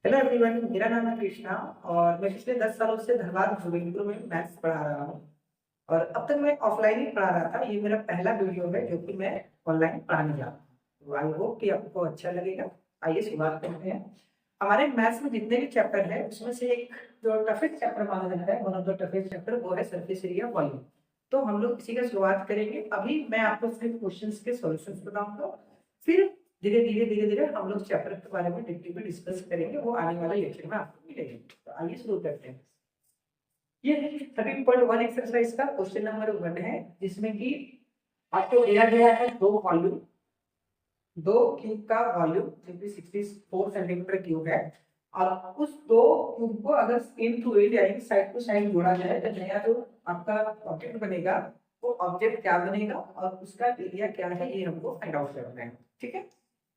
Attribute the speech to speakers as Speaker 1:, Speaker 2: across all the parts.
Speaker 1: Hello everyone, मेरा नाम है कृष्णा और मैं पिछले 10 सालों से धनबाद गोविंदपुर में मैथ्स पढ़ा रहा हूँ। और अब तक मैं ऑफलाइन ही पढ़ा रहा था। ये मेरा पहला वीडियो है जो कि मैं ऑनलाइन पढ़ाने जा रहा हूँ। तो आई होप कि आपको अच्छा लगेगा। आइए शुरुआत करते हैं। हमारे मैथ्स में जितने भी चैप्टर है उसमें से एक जो टफेस्ट चैप्टर माना जाता है, one of the toughest chapter, वो है सरफेस एरिया वॉल्यूम। तो हम लोग इसी का शुरुआत करेंगे। अभी मैं आपको सिर्फ क्वेश्चंस के सॉल्यूशंस बताऊंगा, फिर धीरे धीरे हम लोग चैप्टर के बारे में डिटेल में डिस्कस करेंगे। वो आने वाले लेक्चर में आपको मिलेंगे। तो आइए शुरू करते हैं। ये 13.1 एक्सरसाइज का क्वेश्चन नंबर 1 है, जिसमें कि आपको दिया गया है दो क्यूब का वॉल्यूम जो कि 64 सेंटीमीटर क्यूब है। और उस दो क्यूब को अगर एंड टू एंड यानी साइड टू साइड जोड़ा जाए तो नया जो आपका ऑब्जेक्ट बनेगा, वो ऑब्जेक्ट क्या बनेगा और उसका एरिया क्या है, ये हमको फाइंड आउट करना है। ठीक है,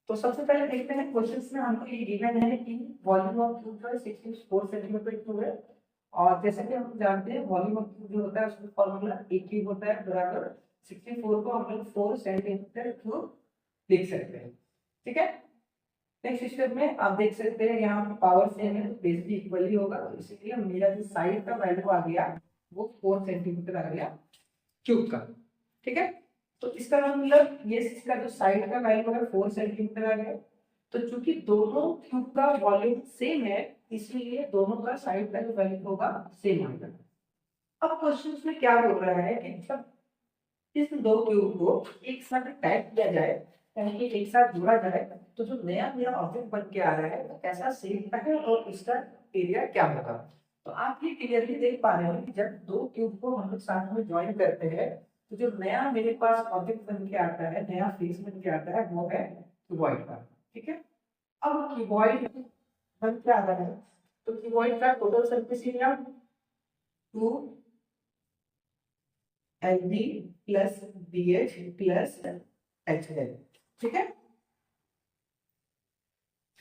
Speaker 1: तो सबसे पहले देखते हैं क्वेश्चंस में हमको ये गिवन है कि वॉल्यूम ऑफ क्यूब का 64 सेंटीमीटर क्यूब है। और जैसे कि हम जानते हैं वॉल्यूम ऑफ क्यूब जो होता है उसका फॉर्मूला एक क्यूब होता है बराबर 64 को हम लोग 4 सेंटीमीटर क्यूब लिख सकते हैं। ठीक है, नेक्स्ट स्टेप में आप देख सकते हैं यहाँ पे पावर सेम है तो बेस भी इक्वल ही होगा, तो इसीलिए मेरा जो साइड का वैल्यू आ गया वो 4 सेंटीमीटर आ गया क्यूब का। ठीक है, तो इसका मतलब ये इसका जो साइड का वैल्यू अगर 4 सेंटीमीटर आ गया, तो चूंकि दोनों क्यूब का वॉल्यूम सेम है इसलिए दोनों का साइड का जो वैल्यू होगा सेम आएगा। अब क्वेश्चन में क्या बोल रहा है कि जब इस दो क्यूब को एक साथ टाइप किया जाए यानी कि एक साथ जोड़ा जाए तो जो नया नया ऑब्जेक्ट बन के आ रहा है वो कैसा शेप का है और इसका एरिया क्या होगा। तो आप ये क्लियरली देख पा रहे हैं कि जब दो क्यूब को हम लोग साथ में ज्वाइन करते हैं तो जो नया मेरे पास ऑब्जेक्ट बन के आता है, नया फेस बन के आता है, वो है क्यूबॉइड का। ठीक है, अब क्यूबॉइड बन के आ रहा है तो क्यूबॉइड का total surface area 2 LB plus BH plus HL। ठीक है,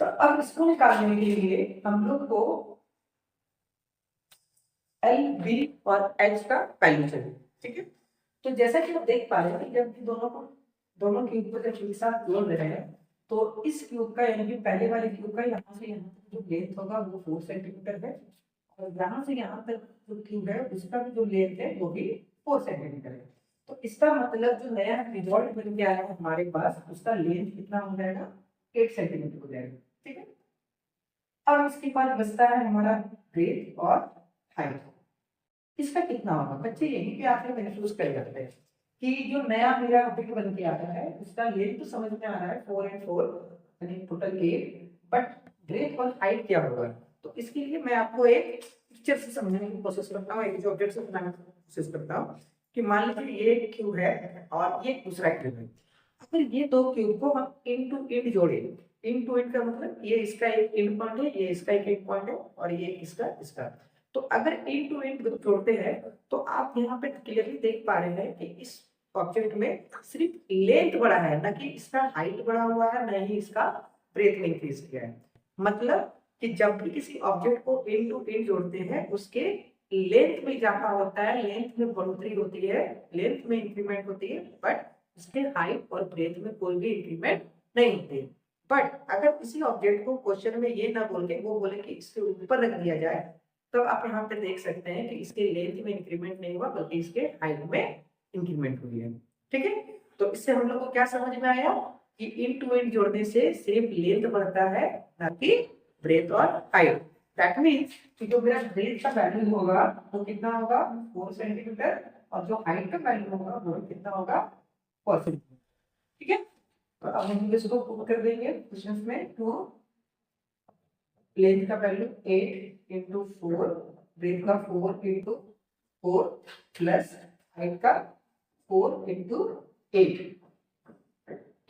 Speaker 1: तो अब इसको निकालने के लिए हम लोग को एल बी और एच का वैल्यू चाहिए। ठीक है, तो जैसा कि आप देख पा रहे हैं जब दोनों क्यूब को जब एक साथ जोड़ रहे हैं तो इस क्यूब का यानी कि पहले वाले क्यूब का यहाँ से यहाँ तक जो लेंथ होगा वो 4 सेंटीमीटर है, और यहाँ से यहाँ तक जो क्यूब है उसका भी जो लेंथ है वो भी 4 सेंटीमीटर है। तो इसका मतलब जो नया रिजल्ट बन के आया है हमारे पास उसका लेंथ कितना हो जाएगा, 8 सेंटीमीटर हो जाएगा। ठीक है, अब इसके बाद बचता है हमारा ब्रेथ और हाइट। इसका कितना होगा, बच्चे यही पे आके महसूस कर जाते हैं कि जो नया मेरा ऑब्जेक्ट बन के आता है उसका लेंथ तो समझ में आ रहा है 4 एंड 4 यानी टोटल 8, बट ब्रेथ और हाइट क्या होगा। तो इसके लिए मैं आपको एक पिक्चर से समझने की कोशिश करता हूँ, एक जो ऑब्जेक्ट से बनाने की कोशिश करता हूँ कि मान लीजिए ये एक क्यूब है और ये दूसरा क्यूब है। अगर ये दो क्यूब को हम इन टू इन जोड़े, इन टू इन का मतलब ये इसका एक एंड पॉइंट है, ये इसका एक एंड पॉइंट है और ये इसका इसका। तो अगर इन टू इन जोड़ते हैं तो आप यहाँ पे क्लियरली देख पा रहे हैं कि इस ऑब्जेक्ट में सिर्फ लेंथ बढ़ा है, ना कि इसका हाइट बढ़ा हुआ है, ना ही इसका ब्रेथ में इंक्रीज किया है। मतलब कि जब भी किसी ऑब्जेक्ट को इन टू इन जोड़ते हैं उसके लेंथ में इजाफा होता है, लेंथ में बढ़ोतरी होती है, लेंथ में इंक्रीमेंट होती है, बट इसके हाइट और ब्रेथ में कोई भी इंक्रीमेंट नहीं होती है। बट अगर किसी ऑब्जेक्ट को क्वेश्चन में ये ना बोल के वो बोले कि इसके ऊपर रख दिया जाए, तो आप यहाँ पे देख सकते हैं कि इसके लेंथ में इंक्रीमेंट नहीं हुआ बल्कि इसके हाइट में इंक्रीमेंट हुई है। ठीक है, तो इससे हम लोग को क्या समझ में आया कि इन टू इन जोड़ने से सिर्फ लेंथ बढ़ता है, ना कि ब्रेथ और हाइट। दैट मीन्स कि जो मेरा ब्रेथ का वैल्यू होगा वो कितना होगा 4 सेंटीमीटर, और जो हाइट का वैल्यू होगा वो कितना होगा 4 सेंटीमीटर। ठीक है, तो अब हम इसको पुट कर देंगे क्वेश्चन में। तो लेंथ का वैल्यू 8 इंटू 4, ब्रेथ का 4 इंटू 4 प्लस हाइट का 4 इंटू 8,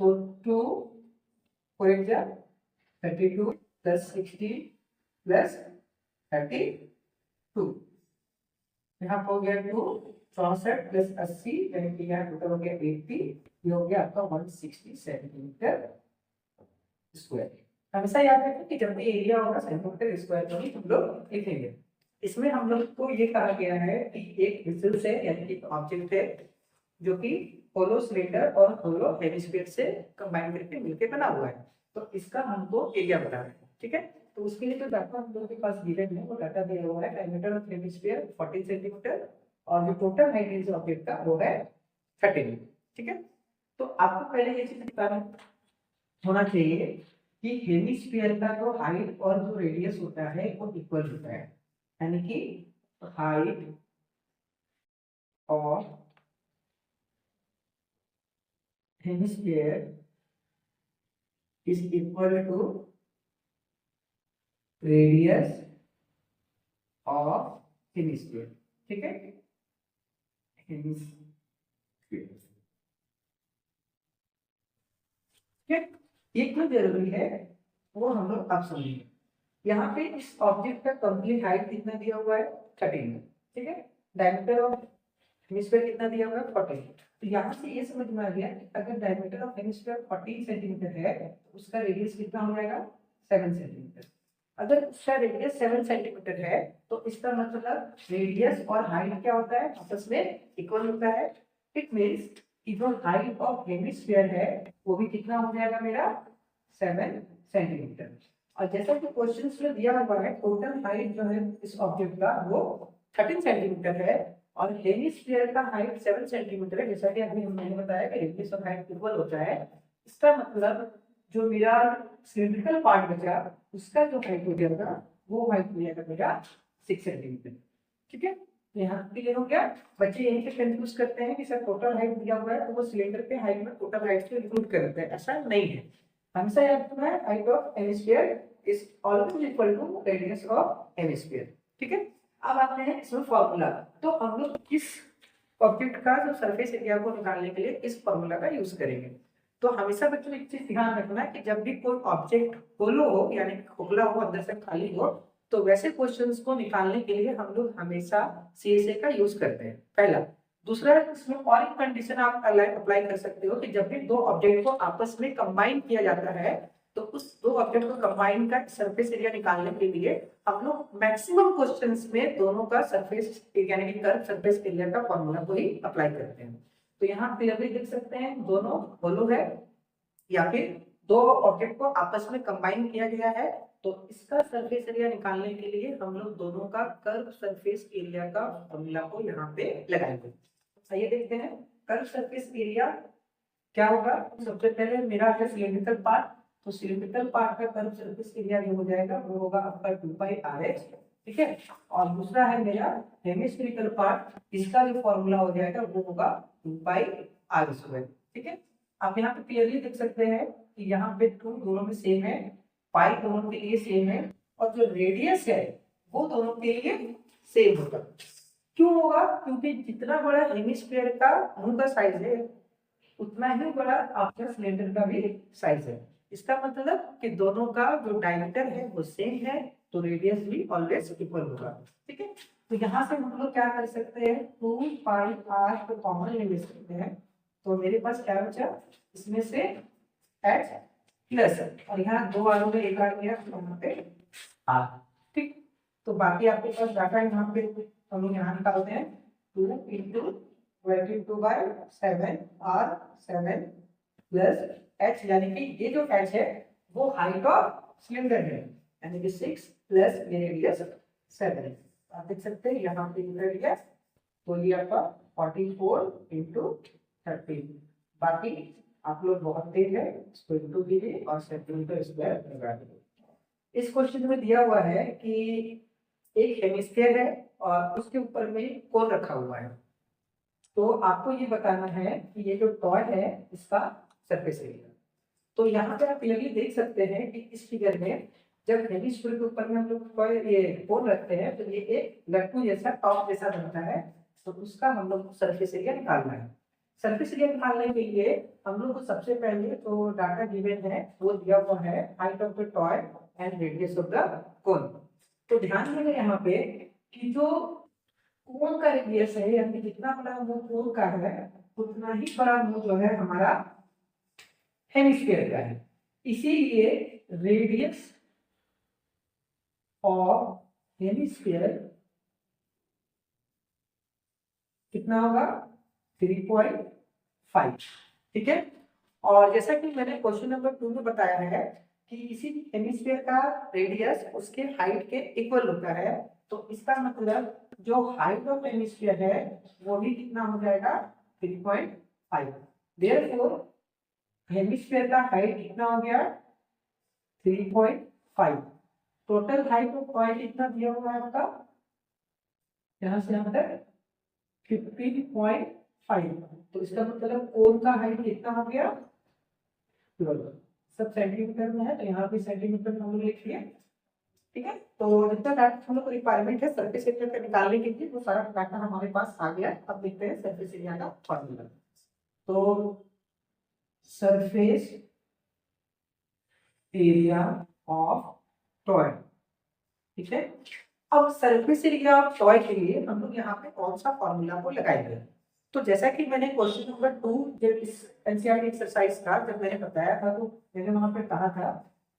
Speaker 1: तो 2 4 जा 32 प्लस 16 प्लस 32, यहाँ पर हो गया 2 64 प्लस 80 यानी कि यहाँ टोटल हो गया 80, ये हो गया आपका 160 सेंटीमीटर स्क्वायर। हमेशा याद रखें कि जब भी एरिया होगा सेंटीमीटर स्क्वायर में ही हम लोग लिखेंगे। इसमें हम लोग को ये कहा गया है कि एक विशेष है यानी कि ऑब्जेक्ट है जो कि होलो सिलेंडर और होलो हेमिस्फीयर से कंबाइन करके मिलकर बना हुआ है, तो इसका हमको एरिया बताना है। ठीक है, तो उसके लिए जो डाटा हम लोग के पास गिवन है वो डाटा दिया हुआ है डायमीटर ऑफ हेमिस्फीयर 14 सेंटीमीटर और जो टोटल हाइट इस ऑब्जेक्ट का वो है 13। ठीक है, तो आपको पहले ये चीज बताना होना चाहिए कि हेमिस्फीयर का जो हाइट और जो रेडियस होता है वो इक्वल होता है, यानी कि हाइट और hemisphere is equal to radius of hemisphere. ठीक है, हेमिस्फीयर। ये क्यों जरूरी है वो हम लोग अब समझेंगे। यहाँ पे इस ऑब्जेक्ट का कंप्लीट हाइट कितना दिया हुआ है 13। ठीक है, डायमीटर ऑफ हेमिस्फीयर कितना दिया हुआ है 14। तो यहाँ से ये समझ में आ गया कि अगर डायमीटर ऑफ हेमिस्फीयर 14 सेंटीमीटर है तो उसका रेडियस कितना हो जाएगा 7 सेंटीमीटर। अगर उसका रेडियस 7 सेंटीमीटर है तो इसका मतलब रेडियस और हाइट क्या होता है, आपस में इक्वल होता है। इट मीन्स कि जो हाइट ऑफ हेमिस्फीयर है वो भी कितना हो जाएगा मेरा 7 सेंटीमीटर। और जैसा कि क्वेश्चंस में दिया हुआ है टोटल हाइट जो है इस ऑब्जेक्ट का वो 13 सेंटीमीटर है और हेमिस्फीयर का हाइट 7 सेंटीमीटर है। जैसा कि अभी मैंने बताया कि रेडियस और हाइट इक्वल होता है। इसका मतलब जो मेरा सिलिंड्रिकल पार्ट बचा उसका जो हाइट हो जाएगा वो हाइट हो जाएगा मेरा 6 सेंटीमीटर। ठीक है, यहाँ क्लियर हो गया। बच्चे यहीं पे कंफ्यूज करते हैं कि सर टोटल हाइट दिया हुआ है तो वो सिलेंडर के हाइट में टोटल हाइट से इंक्लूड करते हैं, ऐसा नहीं है। हमेशा याद रखना है height of hemisphere is always equal to radius of hemisphere. ठीक है, अब आते हैं इसमें फॉर्मूला। तो हम लोग इस ऑब्जेक्ट का जो सरफेस एरिया को निकालने के लिए इस फॉर्मूला का यूज करेंगे। तो हमेशा बच्चों एक चीज ध्यान रखना कि जब भी कोई ऑब्जेक्ट होलो हो यानी खोखला हो अंदर से खाली हो तो वैसे क्वेश्चंस को निकालने के लिए हम लोग हमेशा CSA का यूज करते हैं, पहला। दूसरा, इसमें और एक कंडीशन आप अप्लाई कर सकते हो कि जब भी दो ऑब्जेक्ट को आपस में कंबाइन किया जाता है तो उस दो ऑब्जेक्ट को कंबाइन का सरफेस एरिया निकालने के लिए हम लोग मैक्सिमम क्वेश्चंस में दोनों का सरफेस यानी कि कर्व सरफेस एरिया का फॉर्मूला को ही अप्लाई करते हैं। तो यहाँ क्लियरली देख सकते हैं दोनों होलो है या फिर दो ऑब्जेक्ट को आपस में कंबाइन किया गया है तो इसका सरफेस एरिया निकालने के लिए हम लोग दोनों का कर्व सरफेस एरिया का फॉर्मूला को यहाँ पे लगाएंगे। आइए देखते हैं कर्व सरफेस एरिया क्या होगा। सबसे पहले मेरा है सिलिंड्रिकल पार्ट, तो सिलिंड्रिकल पार्ट का कर्व सरफेस एरिया जो हो जाएगा वो होगा आपका 2πr। ठीक है, और दूसरा है मेरा हेमिस्फेरिकल पार्ट, इसका जो फॉर्मूला हो जाएगा वो होगा 2πr²। ठीक है, आप यहाँ पे क्लियरली देख सकते हैं कि यहाँ पे 2 दोनों में सेम है, पाई दोनों के लिए सेम है और जो रेडियस है वो दोनों के लिए सेम होगा। क्यों होगा? क्योंकि जितना बड़ा हेमिस्फीयर का मुंह का साइज है उतना ही बड़ा आपका सिलेंडर का भी साइज है। इसका मतलब कि दोनों का जो डायमीटर है वो सेम है तो रेडियस भी ऑलवेज इक्वल होगा। ठीक है, तो यहाँ से हम लोग क्या कर सकते हैं 2πr को कॉमन ले सकते हैं तो मेरे पास क्या बचा इसमें से h प्लस और यहाँ 2 आर में 1 आ गया तो यहाँ पे r। ठीक, तो बाकी आपके पास डाटा यहाँ पे हम लोग यहाँ निकालते हैं 2 × 22/7r7 प्लस h यानी कि ये जो h है वो हाइट ऑफ सिलेंडर है यानी कि 6 प्लस रेडियस 7। आप देख सकते हैं यहाँ पे रेडियस तो ये आपका 44 × 13। बाकी आप लोग बहुत तेज है इसको इंटू कीजिए और सेंटीमीटर स्क्वायर लगा दीजिए। इस क्वेश्चन में दिया हुआ है कि एक हेमिस्फीयर है और उसके ऊपर में कोन रखा हुआ है तो आपको ये बताना है कि ये जो टॉय है इसका सरफेस एरिया। तो यहाँ पे आप क्लियरली देख सकते हैं कि इस फिगर में जब हेमिस्फीयर के ऊपर में हम लोग टॉय ये कोन रखते हैं तो ये एक लट्टू जैसा टॉप जैसा बनता है तो उसका हम लोग को सरफेस एरिया निकालना है। सरफेस एरिया निकालने के लिए हम लोग को सबसे पहले जो डाटा गिवन है वो दिया हुआ है height of the toy and radius of the cone. तो ध्यान देंगे यहाँ पे कि जो कोन का रेडियस है यानी जितना बड़ा वो कोन का है उतना ही बड़ा वो जो है हमारा हेमिस्फीयर का है। इसीलिए रेडियस ऑफ हेमिस्फीयर कितना होगा 3.5। ठीक है, और जैसा कि मैंने क्वेश्चन नंबर 2 में बताया है कि किसी हेमिस्फीयर का रेडियस उसके हाइट के इक्वल होता है, तो इसका मतलब जो हाइट ऑफ हेमिस्फीयर है वो भी कितना हो जाएगा 3.5। देयरफॉर हेमिस्फीयर का हाइट कितना हो गया 3.5। टोटल हाइट ऑफ पॉइंट कितना दिया हुआ है आपका यहाँ से यहाँ तक 15.5। तो इसका मतलब कोन का हाइट कितना हो गया 12। सब सेंटीमीटर में है तो यहाँ पे सेंटीमीटर में हम लोग लिख लिए। ठीक है, तो जितना डाटा हम लोग को रिक्वायरमेंट है सरफेस एरिया का निकालने के लिए वो सारा डाटा हमारे पास आ गया। अब देखते हैं सरफेस एरिया का फॉर्मूला। तो सरफेस एरिया ऑफ टॉय, ठीक है। अब सरफेस एरिया ऑफ टॉय के लिए हम लोग यहाँ पे कौन सा फॉर्मूला को लगाएंगे। तो जैसा कि मैंने क्वेश्चन नंबर 2 जब इस एनसीईआरटी एक्सरसाइज का जब मैंने बताया था तो मैंने वहां पे कहा था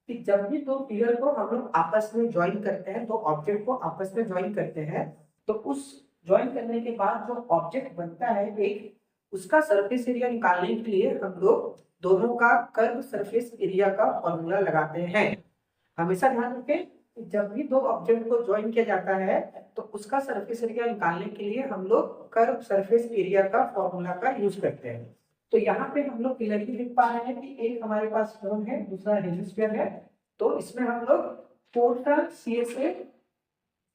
Speaker 1: कि जब भी दो फिगर को हम लोग आपस में ज्वाइन करते हैं, दो ऑब्जेक्ट को आपस में ज्वाइन करते हैं, तो उस ज्वाइन करने के बाद जो ऑब्जेक्ट बनता है एक, उसका सरफेस एरिया निकालने के लिए हम लोग दोनों का कर्व सरफेस एरिया का फॉर्मूला लगाते हैं। हमेशा ध्यान रखें जब भी दो ऑब्जेक्ट को ज्वाइन किया जाता है तो उसका सरफेस एरिया निकालने के लिए हम लोग कर्व सरफेस एरिया का फॉर्मूला का यूज करते हैं। तो यहाँ पे हम लोग क्लियरली लिख पा रहे हैं कि एक हमारे पास कोन है, दूसरा हेमिस्फीयर है। तो इसमें हम लोग टोटल CSA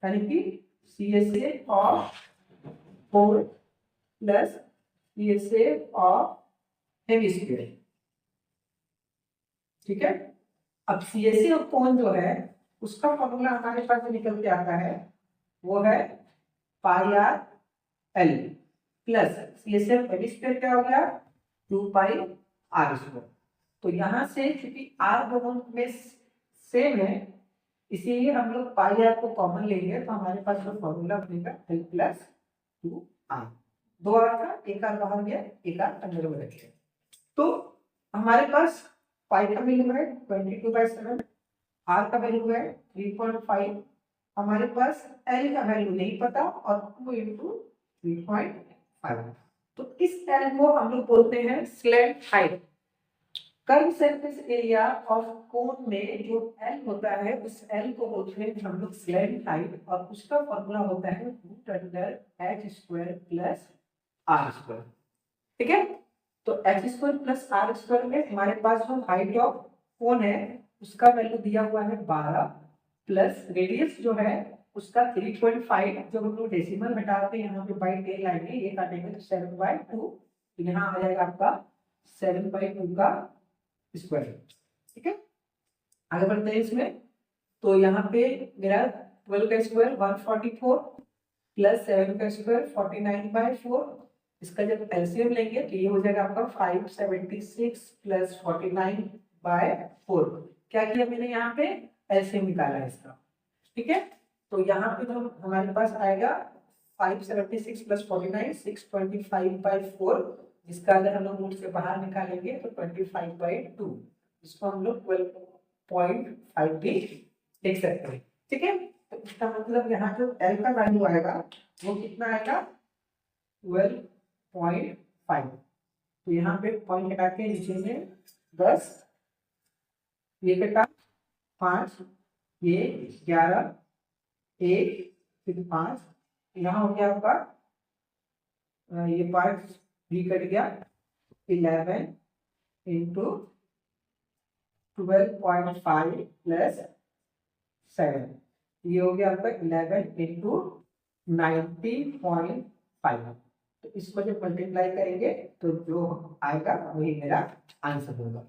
Speaker 1: यानी कि CSA of cone plus CSA of hemisphere, ठीक है। अब CSA ऑफ कोन जो है उसका फॉर्मूला हमारे पास निकल के आता है वो है pi R L plus CSA of hemisphere क्या हो गया 2 पाई आर स्क्वायर। तो यहाँ से क्योंकि आर दोनों में सेम है इसीलिए हम लोग पाई आर को कॉमन लेंगे तो हमारे पास जो फॉर्मूला बनेगा एल प्लस 2 आर। 2 आर था, एक आर बाहर गया, एक आर अंदर में रख गया। तो हमारे पास पाई का वैल्यू है 22/7, आर का वैल्यू है 3.5, हमारे पास एल का वैल्यू नहीं पता और 2 इंटू 3.5। तो इस एल को हम लोग बोलते हैं slant height. Curve surface area of cone में जो एल होता है उस एल को बोलते हैं हम लोग स्लैंट हाइट और उसका फॉर्मूला होता है √h² प्लस आर स्क्वायर। ठीक है, तो h² प्लस आर स्क्वायर में हमारे पास जो हाइट ऑफ कोन है उसका वैल्यू दिया हुआ है 12 प्लस रेडियस जो है उसका 3.5। जब हम लोग डेसिमल हटाते हैं यहाँ पे बाई 10 लाएंगे, ये काटेंगे तो 7/2, तो यहाँ आ जाएगा आपका 7/2 का स्क्वायर। ठीक है, आगे बढ़ते हैं इसमें। तो यहाँ पे मेरा 12 का स्क्वायर 144 प्लस 7 का स्क्वायर 49/4। इसका जब एलसीएम लेंगे तो ये हो जाएगा आपका 576 प्लस 49/4। क्या किया मैंने यहाँ पे एलसीएम निकाला है इसका। ठीक है, तो यहाँ पे जो हमारे पास आएगा 576 प्लस 49 625/4, जिसका अगर हम लोग रूट से बाहर निकालेंगे तो 25/2, इसको हम लोग 12.5 भी लिख सकते हैं। ठीक है, तो इसका मतलब यहाँ जो एल का वैल्यू आएगा वो कितना आएगा 12.5। तो यहाँ पे पॉइंट हटा के नीचे में 10, ये कटा 5, ये 11, 1 फिर 5, यहाँ हो गया आपका ये 5 भी कट गया 11 इंटू 12.5 प्लस 7, ये हो गया आपका 11 इंटू 90.5। तो इसको जब मल्टीप्लाई करेंगे तो जो आएगा वही मेरा आंसर होगा।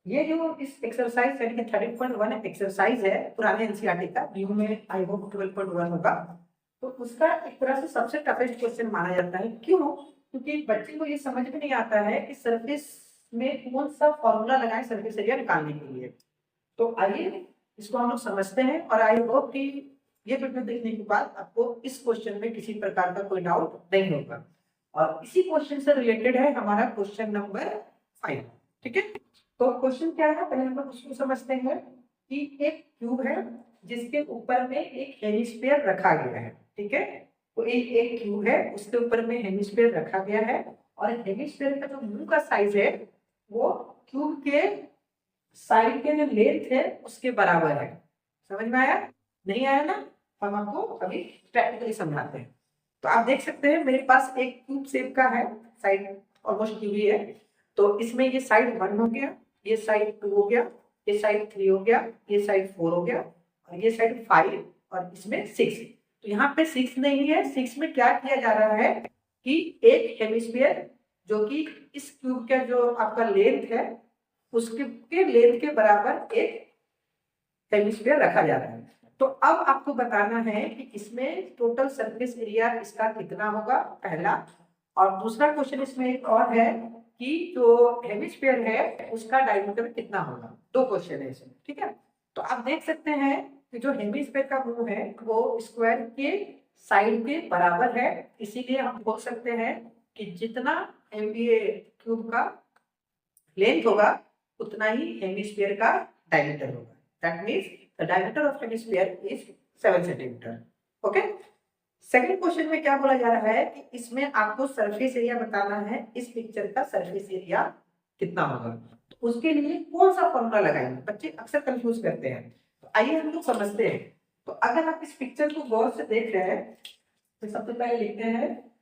Speaker 1: ये जो इस एक्सरसाइज यानी कि 13.1 एक्सरसाइज है पुराने एनसीईआरटी का, व्यू में आई होप 12.1 होगा, तो उसका एक तरह से सबसे टफेस्ट क्वेश्चन माना जाता है। क्यों? क्योंकि बच्चे को ये समझ में नहीं आता है कि सरफेस में कौन सा फॉर्मूला लगाएं सरफेस एरिया निकालने के लिए। तो आइए इसको हम लोग समझते हैं और आई होप कि ये वीडियो देखने के बाद आपको इस क्वेश्चन में किसी प्रकार का कोई डाउट नहीं होगा। और इसी क्वेश्चन से रिलेटेड है हमारा क्वेश्चन नंबर 5। ठीक है, तो क्वेश्चन क्या है पहले हम लोग उसको समझते हैं कि एक क्यूब है जिसके ऊपर में एक हेमिस्फीयर रखा गया है। ठीक है, तो एक क्यूब है उसके ऊपर में हेमिस्फीयर रखा गया है और हेमिस्फीयर का जो मुंह का साइज है वो क्यूब के साइड के जो लेंथ है उसके बराबर है। समझ में आया? नहीं आया ना? हम आपको अभी प्रैक्टिकली समझाते हैं। तो आप देख सकते हैं मेरे पास एक क्यूब शेप का है, साइड ऑलमोस्ट क्यूब ही है। तो इसमें ये साइड 1 हो गया, ये साइड 2 हो गया, ये साइड 3 हो गया, ये साइड 4 हो गया, और ये साइड 5, और इसमें 6। तो यहाँ पे 6 नहीं है। 6 में क्या किया जा रहा है कि एक हेमिस्फीयर जो कि इस क्यूब का जो आपका लेंथ है उसके लेंथ के बराबर एक हेमिस्फीयर रखा जा रहा है। तो अब आपको बताना है कि इसमें टोटल सरफेस एरिया इसका कितना होगा, पहला। और दूसरा क्वेश्चन इसमें एक और है कि जो हेमिस्फीयर है उसका डायमीटर कितना होगा। दो क्वेश्चन है इसमें, ठीक है। तो आप देख सकते हैं कि जो हेमिस्फीयर का मुंह है वो स्क्वायर के साइड के बराबर है, इसीलिए हम बोल सकते हैं कि जितना एमबीए क्यूब का लेंथ होगा उतना ही हेमिस्फीयर का डायमीटर होगा। That means the diameter of hemisphere is 7 centimetre. Okay. Second question में क्या बोला जा रहा है कि इसमें आपको सरफेस एरिया बताना है, इस पिक्चर का सरफेस एरिया कितना होगा। तो उसके लिए कौन सा फॉर्मूला लगाएंगे, बच्चे अक्सर कंफ्यूज करते हैं। तो आइए हम लोग समझते हैं। तो अगर आप इस पिक्चर को गौर से देख रहे हैं तो सबसे पहले लिखते हैं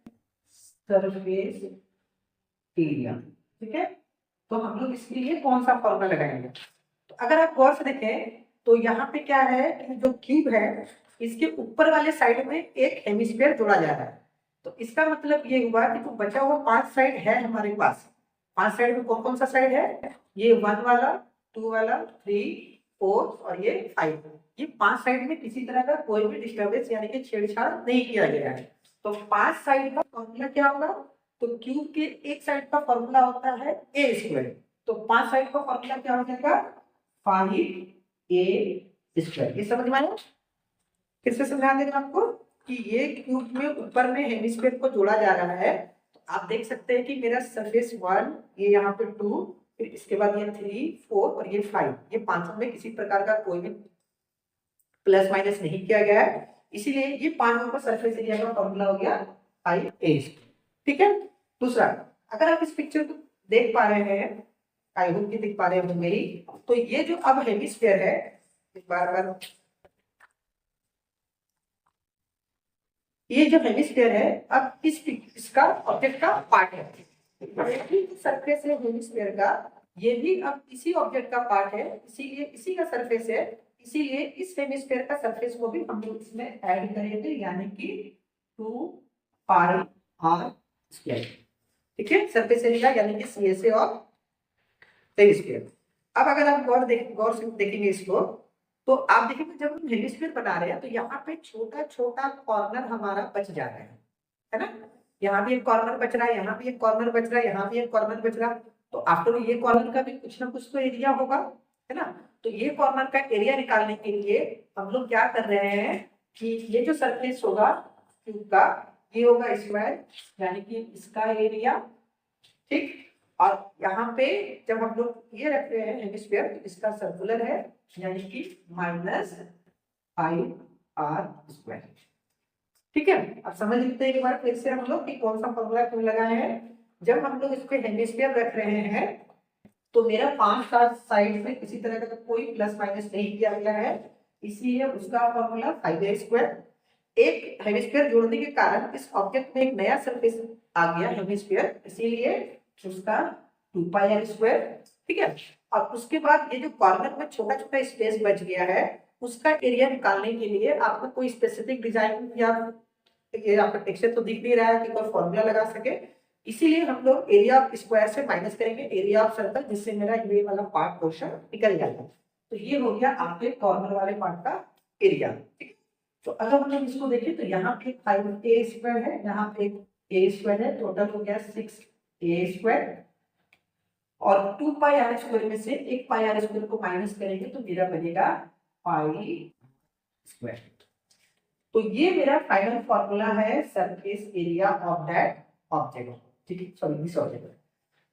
Speaker 1: सरफेस एरिया, ठीक है। तो हम लोग इसके लिए कौन सा फॉर्मूला लगाएंगे। तो अगर आप गौर से देखें तो यहाँ पे क्या है कि जो क्यूब है इसके ऊपर वाले साइड में एक हेमिस्फीयर जोड़ा जा रहा है। तो इसका मतलब ये हुआ कि जो बचा हुआ 5 साइड है हमारे पास, 5 साइड में कौन कौन सा साइड है, ये 1 वाला, 2 वाला, 3, 4 और ये 5। ये 5 साइड में किसी तरह का कोई भी डिस्टर्बेंस यानी कि छेड़छाड़ नहीं किया गया है। तो 5 साइड का फॉर्मूला क्या होगा, तो क्यूब के एक साइड का फॉर्मूला होता है ए स्क्वायर। तो 5 साइड का फॉर्मूला क्या हो जाएगा, 5a स्क्वायर। ये समझ में आया? फिर से समझा देना आपको कि ये क्यूब में ऊपर में हेमिस्फीयर को जोड़ा जा रहा है। तो आप देख सकते हैं कि मेरा सरफेस 1, ये यहाँ पे 2, फिर इसके बाद ये 3, 4 और ये 5, ये पांचों में किसी प्रकार का कोई भी प्लस माइनस नहीं किया गया है, इसीलिए ये पांचों का सरफेस एरिया का फॉर्मूला हो गया 5a। ठीक है। दूसरा, अगर आप इस पिक्चर को देख पा रहे हैं, आई होप कि देख पा रहे हो मेरी, तो ये जो अब हेमिस्फीयर है, बार बार ये जो हेमिस्फीयर है अब इसका ऑब्जेक्ट का पार्ट है। सरफेस है हेमिस्फीयर का, ये भी अब इसी ऑब्जेक्ट का पार्ट है, इसीलिए इसी का सरफेस है, इसीलिए इस हेमिस्फीयर का सरफेस को भी हम लोग इसमें ऐड करेंगे, यानी कि 2πr स्क्वायर। ठीक है, सरफेस एरिया यानी कि CSA ऑफ हेमिस्फीयर। अब अगर आप गौर से देखेंगे इसको, तो आप देखेंगे जब हम हेमिस्फीयर बना रहे हैं तो यहाँ पे छोटा छोटा कॉर्नर हमारा बच जा रहा है ना। यहाँ भी एक कॉर्नर बच रहा है, यहाँ भी एक कॉर्नर बच रहा है, यहाँ भी एक कॉर्नर बच रहा है। तो आफ्टर ये कॉर्नर का भी कुछ ना कुछ तो एरिया होगा, है ना। तो ये कॉर्नर का एरिया निकालने के लिए हम लोग क्या कर रहे हैं कि ये जो सरफेस होगा क्यूब का, ये होगा स्क्वायर यानी कि इसका एरिया, ठीक। और यहाँ पे जब हम लोग ये रख रहे हैं हेमिस्फीयर, तो इसका सर्कुलर है यानी कि -5r स्क्वायर। ठीक है। अब समझ लेते हैं एक बार फिर से हम लोग कि कौन सा फॉर्मूला क्यों लगाए हैं। जब हम लोग इस पे हेमिस्फीयर रख रहे हैं तो मेरा 5 साइड में किसी तरह का कोई प्लस माइनस नहीं किया गया है, इसलिए उसका फॉर्मूला 5a स्क्वायर। एक हेमिस्फीयर जोड़ने के कारण इस ऑब्जेक्ट में एक नया सरफेस आ गया हेमिस्फीयर, इसीलिए उसका 2πr स्क्वायर। ठीक है। और उसके बाद ये जो कॉर्नर में छोटा छोटा स्पेस बच गया है उसका एरिया निकालने के लिए आपको कोई स्पेसिफिक डिजाइन या ये आपका टेक्सचर तो दिख नहीं रहा है कि कोई फॉर्मूला लगा सके, इसीलिए हम लोग एरिया ऑफ स्क्वायर से माइनस करेंगे एरिया ऑफ सर्कल, जिससे मेरा ये वाला पार्ट पोर्शन निकल जाएगा। तो ये हो गया आपके कॉर्नर वाले पार्ट का एरिया। ठीक। तो अगर हम लोग इसको देखें तो यहाँ पे 5a स्क्वायर है, यहाँ पे a स्क्वायर है, टोटल हो गया 6a स्क्वायर। और 2πr स्क्वायर में से एक πr स्क्वायर को माइनस करेंगे तो मेरा बनेगा पाई स्क्वायर। तो ये मेरा फाइनल फॉर्मूला है surface area of that object. ठीक है, सॉरी दिस ऑब्जेक्ट।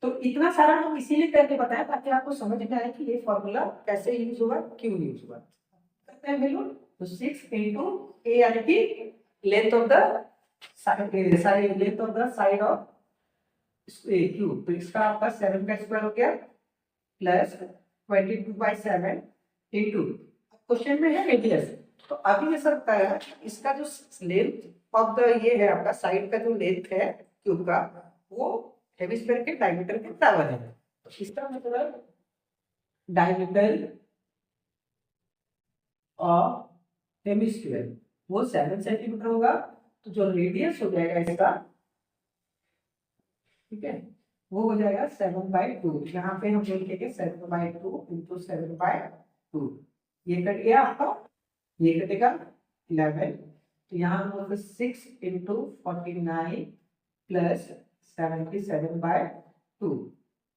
Speaker 1: तो इतना सारा हम इसीलिए करके बताया ताकि आपको समझ में आए कि ये फॉर्मूला कैसे यूज हुआ, क्यों यूज हुआ। करते हैं बिल्कुल। तो 6 × a यानी कि length of the side of cube, तो इसका आपका 7 का स्क्वायर हो गया प्लस 22/7 इंटू, क्वेश्चन में है रेडियस, तो अभी ऐसा लगता है इसका जो लेंथ ऑफ द ये है आपका साइड का जो लेंथ है क्यूब का, वो हेमिस्फीयर के डायमीटर के बराबर है। तो इसका मतलब डायमीटर ऑफ हेमिस्फीयर वो 7 सेंटीमीटर होगा, तो जो रेडियस हो जाएगा इसका, ठीक है, वो हो जाएगा 7/2। यहाँ पे हम लिखेंगे 7/2 इंटू 7/2, ये कट गया आपका, ये कटेगा 11, तो यहाँ हम लोग 6 इंटू 49 प्लस 77/2,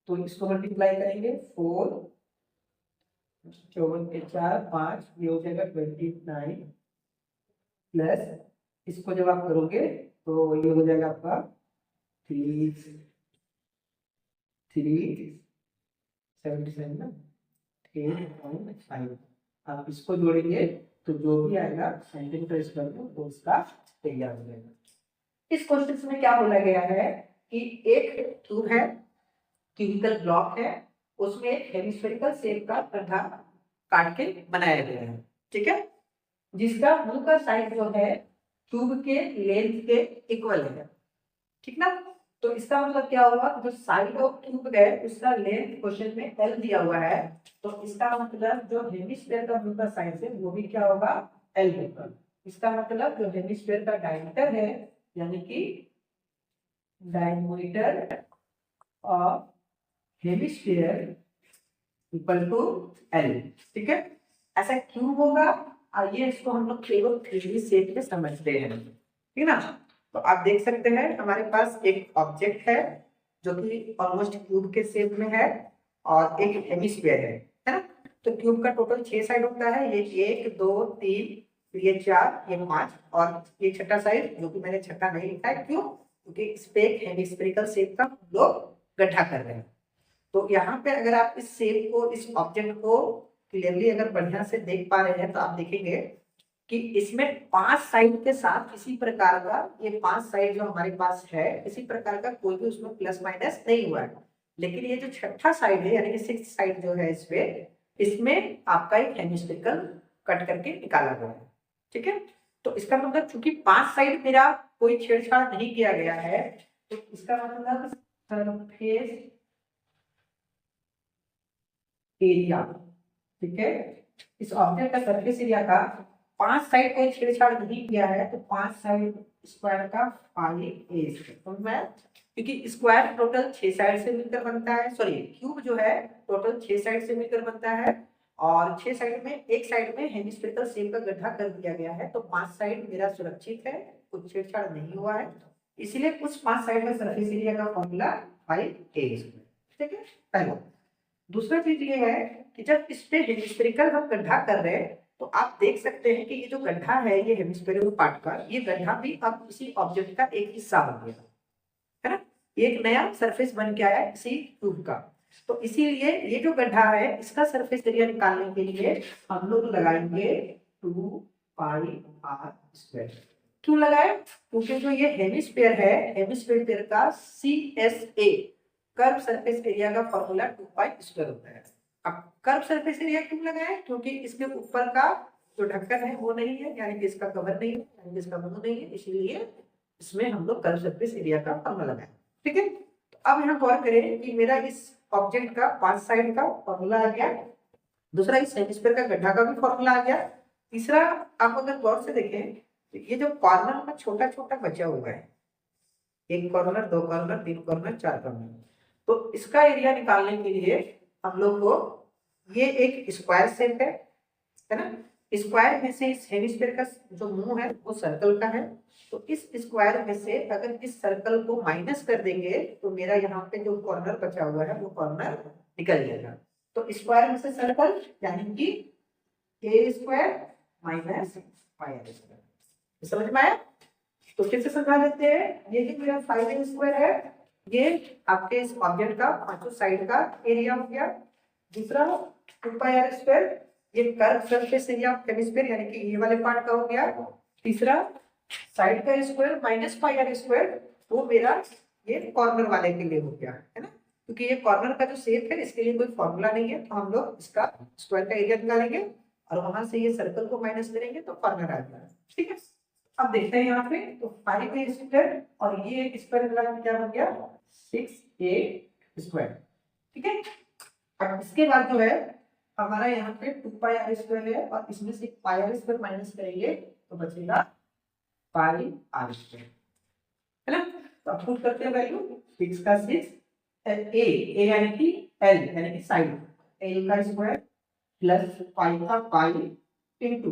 Speaker 1: तो इसको मल्टीप्लाई करेंगे 4 54 के 4 5, ये हो जाएगा 29 प्लस इसको जब आप करोगे तो ये हो जाएगा आपका 377 8.5। आप इसको जोड़ेंगे तो जो भी आएगा सेंटीमीटर स्क्वायर में वो उसका तैयार हो जाएगा। इस क्वेश्चन में क्या बोला गया है कि एक ट्यूब है, क्यूबिकल ब्लॉक है, उसमें एक हेमिस्फेरिकल शेप का गड्ढा काट के बनाया गया है, ठीक है, जिसका मुंह का साइज जो है ट्यूब के लेंथ के इक्वल है, ठीक ना। तो इसका मतलब क्या होगा, जो साइड ऑफ ट्यूब है उसका लेंथ क्वेश्चन में L दिया हुआ है, तो इसका मतलब जो हेमिस्फीयर का मुंह का साइज है वो भी क्या होगा, L होगा। इसका मतलब जो हेमिस्फीयर का डायमीटर है, यानी कि diameter of hemisphere equal to L, ठीक है। ऐसा क्यों होगा, आइए इसको हम लोग केवल 3D शेप में समझते हैं, ठीक ना। तो आप देख सकते हैं हमारे पास एक ऑब्जेक्ट है जो कि ऑलमोस्ट क्यूब के शेप में है और एक हेमिस्फीयर है ना। तो क्यूब का टोटल 6 साइड होता है, ये 1 2 3, ये 4, ये 5 और ये छठा साइड जो कि मैंने छठा नहीं लिखा है, क्यों, क्योंकि इस पे एक हेमिस्फेरिकल शेप का लोग गड्ढा कर रहे हैं। तो यहाँ पे अगर आप इस शेप को, इस ऑब्जेक्ट को क्लियरली अगर बढ़िया से देख पा रहे हैं तो आप देखेंगे कि इसमें 5 साइड के साथ इसी प्रकार का, ये 5 साइड जो हमारे पास है इसी प्रकार का कोई भी उसमें प्लस माइनस नहीं हुआ है, लेकिन ये जो छठा साइड है यानी कि 6th साइड जो है इसमें आपका एक हेमिस्फेरिकल कट करके निकाला गया है, ठीक है। तो इसका मतलब चूंकि 5 साइड मेरा कोई छेड़छाड़ नहीं किया गया है, तो इसका मतलब सरफेस एरिया, ठीक है, इस ऑब्जेक्ट का सरफेस एरिया का 5 साइड कोई छेड़छाड़ नहीं किया है, तो 5 साइड स्क्वायर का 5a, तो मैं, क्योंकि स्क्वायर टोटल 6 साइड से मिलकर बनता है, सॉरी क्यूब जो है टोटल 6 साइड से मिलकर बनता है, और 6 साइड में एक साइड में हेमिस्फेरिकल शेप का गड्ढा कर दिया गया है, तो 5 साइड मेरा सुरक्षित है, कुछ छेड़छाड़ नहीं हुआ है, इसलिए उस 5 साइड में सरफेस एरिया का फॉर्मूला 5a, ठीक है, पहला। दूसरा चीज ये है कि जब इस पे हेमिस्फेरिकल हम गड्ढा कर रहे हैं तो आप देख सकते हैं कि ये जो गड्ढा है ये हेमिस्फेरिकल पार्ट का, ये गड्ढा भी अब इसी ऑब्जेक्ट का एक हिस्सा हो गया है ना, एक नया सरफेस बन के आया इसी ट्यूब का। तो इसीलिए ये जो गड्ढा है इसका सरफेस एरिया निकालने के लिए हम लोग लगाएंगे 2πr²। क्यों लगाए, क्योंकि जो ये हेमिस्फीयर है, हेमिस्फीयर का CSA कर्व सरफेस एरिया का फॉर्मूला 2π² होता है। अब कर्व सरफेस एरिया क्यों लगाए, क्योंकि इसके ऊपर का जो ढक्कन है वो नहीं है, यानी कि इसका कवर नहीं है, यानी कि इसका मुंह नहीं है, इसीलिए इसमें हम लोग कर्व सरफेस एरिया का फॉर्मूला लगाए, ठीक है। तो अब यहाँ गौर करें कि मेरा इस ऑब्जेक्ट का 5 साइड का फॉर्मूला आ गया, दूसरा इस हेमिस्फीयर का गड्ढा का भी फॉर्मूला आ गया, तीसरा आप अगर गौर से देखें तो ये जो कॉर्नर में छोटा छोटा बचा हुआ है, 1 कॉर्नर 2 कॉर्नर 3 कॉर्नर 4 कॉर्नर, तो इसका एरिया निकालने के लिए हम लोग को, ये एक स्क्वायर शेप है ना, स्क्वायर में से इस हेमिस्फीयर का जो मुंह है वो सर्कल का है, तो इस स्क्वायर में से अगर इस सर्कल को माइनस कर देंगे तो मेरा यहाँ पे जो कॉर्नर बचा हुआ है वो कॉर्नर निकल जाएगा। तो स्क्वायर में से सर्कल यानी कि a² माइनस πr², समझ में आया। तो फिर से समझा देते हैं, ये जो मेरा 5a² है ये आपके इस ऑब्जेक्ट का 5 साइड का एरिया हो गया, दूसरा 2πr², ये curve surface area of hemisphere यानी कि ये वाले पार्ट का हो गया, तीसरा साइड का स्क्वायर माइनस πr², वो मेरा ये कॉर्नर वाले के लिए हो गया है ना। क्योंकि ये कॉर्नर का जो शेप है इसके लिए कोई फॉर्मूला नहीं है, तो हम लोग इसका स्क्वायर का एरिया निकालेंगे और वहां से ये सर्कल को माइनस करेंगे तो कॉर्नर आ जाएगा। ठीक है, अब देखते हैं यहाँ पे, तो 5a² और ये एक स्क्वायर मिला के क्या बन गया 6a²। ठीक है, अब इसके बाद जो है हमारा यहाँ पे 2πr² है और इसमें से πr² माइनस करेंगे तो बचेगा πr², है ना। तो अब पुट करते हैं वैल्यू 6 का 6, ए यानी कि एल यानी कि साइड, एल का स्क्वायर प्लस पाई का पाई इंटू,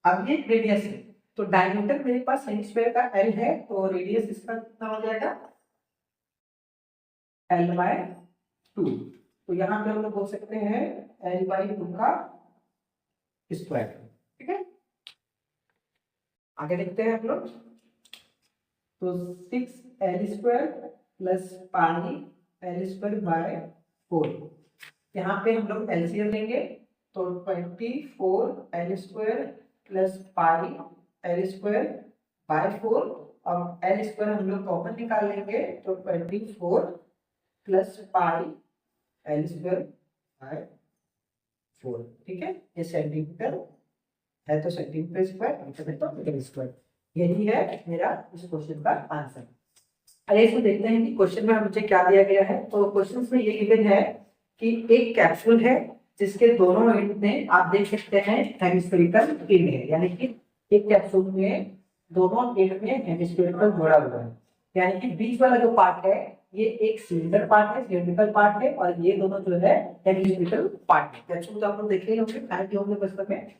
Speaker 1: अब ये रेडियस है तो डायमीटर मेरे पास साइन स्क्वायर का एल है, तो रेडियस इसका कितना हो जाएगा l/2। तो यहाँ पे हम लोग बोल सकते हैं l/2 का स्क्वायर। ठीक है, आगे देखते हैं हम लोग, तो 6l² प्लस पाई l²/4, यहाँ पे हम लोग एलसीएम लेंगे तो 24l² प्लस पाई l²/4, और l² हम लोग कॉमन निकाल लेंगे तो 24 प्लस पाई l²/4। ठीक है, ये सेंटीमीटर है तो सेंटीमीटर स्क्वायर, मीटर है तो मीटर स्क्वायर। यही है मेरा इस क्वेश्चन का आंसर। अरे इसको देखते हैं कि क्वेश्चन में मुझे क्या दिया गया है। तो क्वेश्चन में ये गिवन है कि एक कैप्सूल है जिसके दोनों एंड में आप देख सकते हैं हेमिस्फेरिकल एंड है, यानी कि एक कैप्सूल में दोनों एंड में हेमिस्फेरिकल जोड़ा हुआ है, यानी कि बीच वाला जो पार्ट है ये एक सिलेंडर पार्ट है, सिलेंड्रिकल पार्ट है, और ये दोनों जो है हेमिस्फेरिकल पार्ट है। कैप्सूल तो आप लोग देखे ही होंगे, खाए होंगे बचपन में।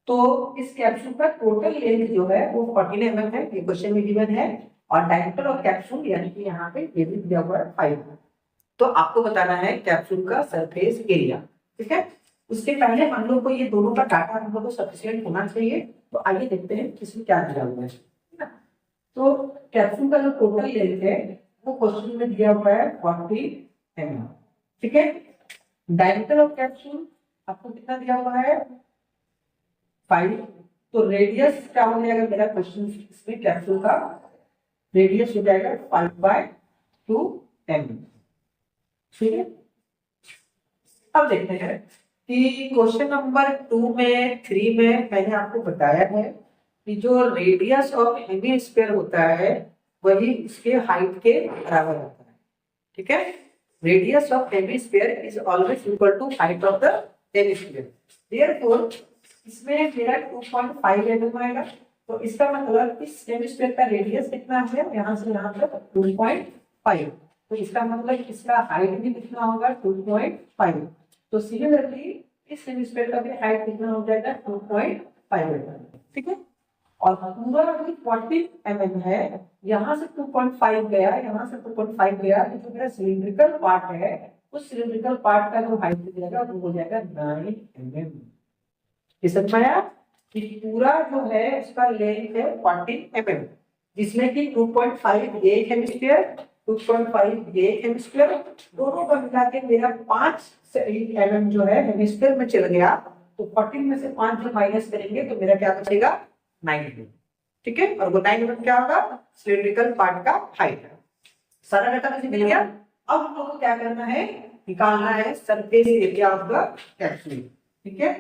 Speaker 1: तो इस कैप्सूल का टोटल लेंथ जो है वो 14 mm है, ये क्वेश्चन में गिवन है, और डायमीटर ऑफ कैप्सूल यानी कि यहाँ पे ये भी दिया हुआ है 5। तो आपको बताना है कैप्सूल का सरफेस एरिया। ठीक है, उसके पहले हम लोग को ये दोनों का डाटा हम लोग को सफिशिएंट होना चाहिए। तो आइए देखते हैं इसमें क्या दिया हुआ है। तो कैप्सूल का जो टोटल लेंथ है वो क्वेश्चन में दिया हुआ है 40 mm। ठीक है, डायमीटर ऑफ कैप्सूल आपको कितना दिया हुआ है 5। तो रेडियस क्या हो जाएगा मेरा क्वेश्चन इसमें, कैप्सूल का रेडियस हो जाएगा 5/2 mm। ठीक है, अब देखते हैं कि क्वेश्चन नंबर 2 में 3 में मैंने आपको बताया है कि जो रेडियस ऑफ हेमिस्फीयर होता है वही इसके हाइट के बराबर होता है। ठीक है, radius of hemisphere is always equal to height of the hemisphere. Therefore इसमें मेरा 2.5 mm आएगा। तो इसका मतलब इस हेमिस्फीयर का रेडियस कितना है, यहाँ से यहाँ तक 2.5। तो इसका मतलब इसका हाइट भी कितना होगा 2.5। तो सिमिलरली इस हेमिस्फीयर का भी हाइट कितना हो जाएगा 2.5। ठीक है, और पूरा जो 40 mm है यहाँ से 2.5 गया, यहाँ से 2.5 गया, तो जो मेरा सिलिंड्रिकल पार्ट है उस सिलिंड्रिकल पार्ट का जो हाइट दिया वो हो जाएगा 9 mm। समझ में आया कि पूरा जो है इसका लेंथ है 40 mm, जिसमें कि 2.5 एक हेमिस्फीयर, 2.5 एक हेमिस्फीयर, दोनों का मिला के मेरा 5 mm जो है हेमिस्फीयर में चल गया। तो 14 में से 5 जो माइनस करेंगे तो मेरा क्या बचेगा 9 mm। ठीक है, और वो 9 mm क्या होगा सिलिंड्रिकल पार्ट का हाइट है। सारा डाटा मुझे मिल गया। अब हम लोग को क्या करना है, निकालना है surface area of the capsule. ठीक है,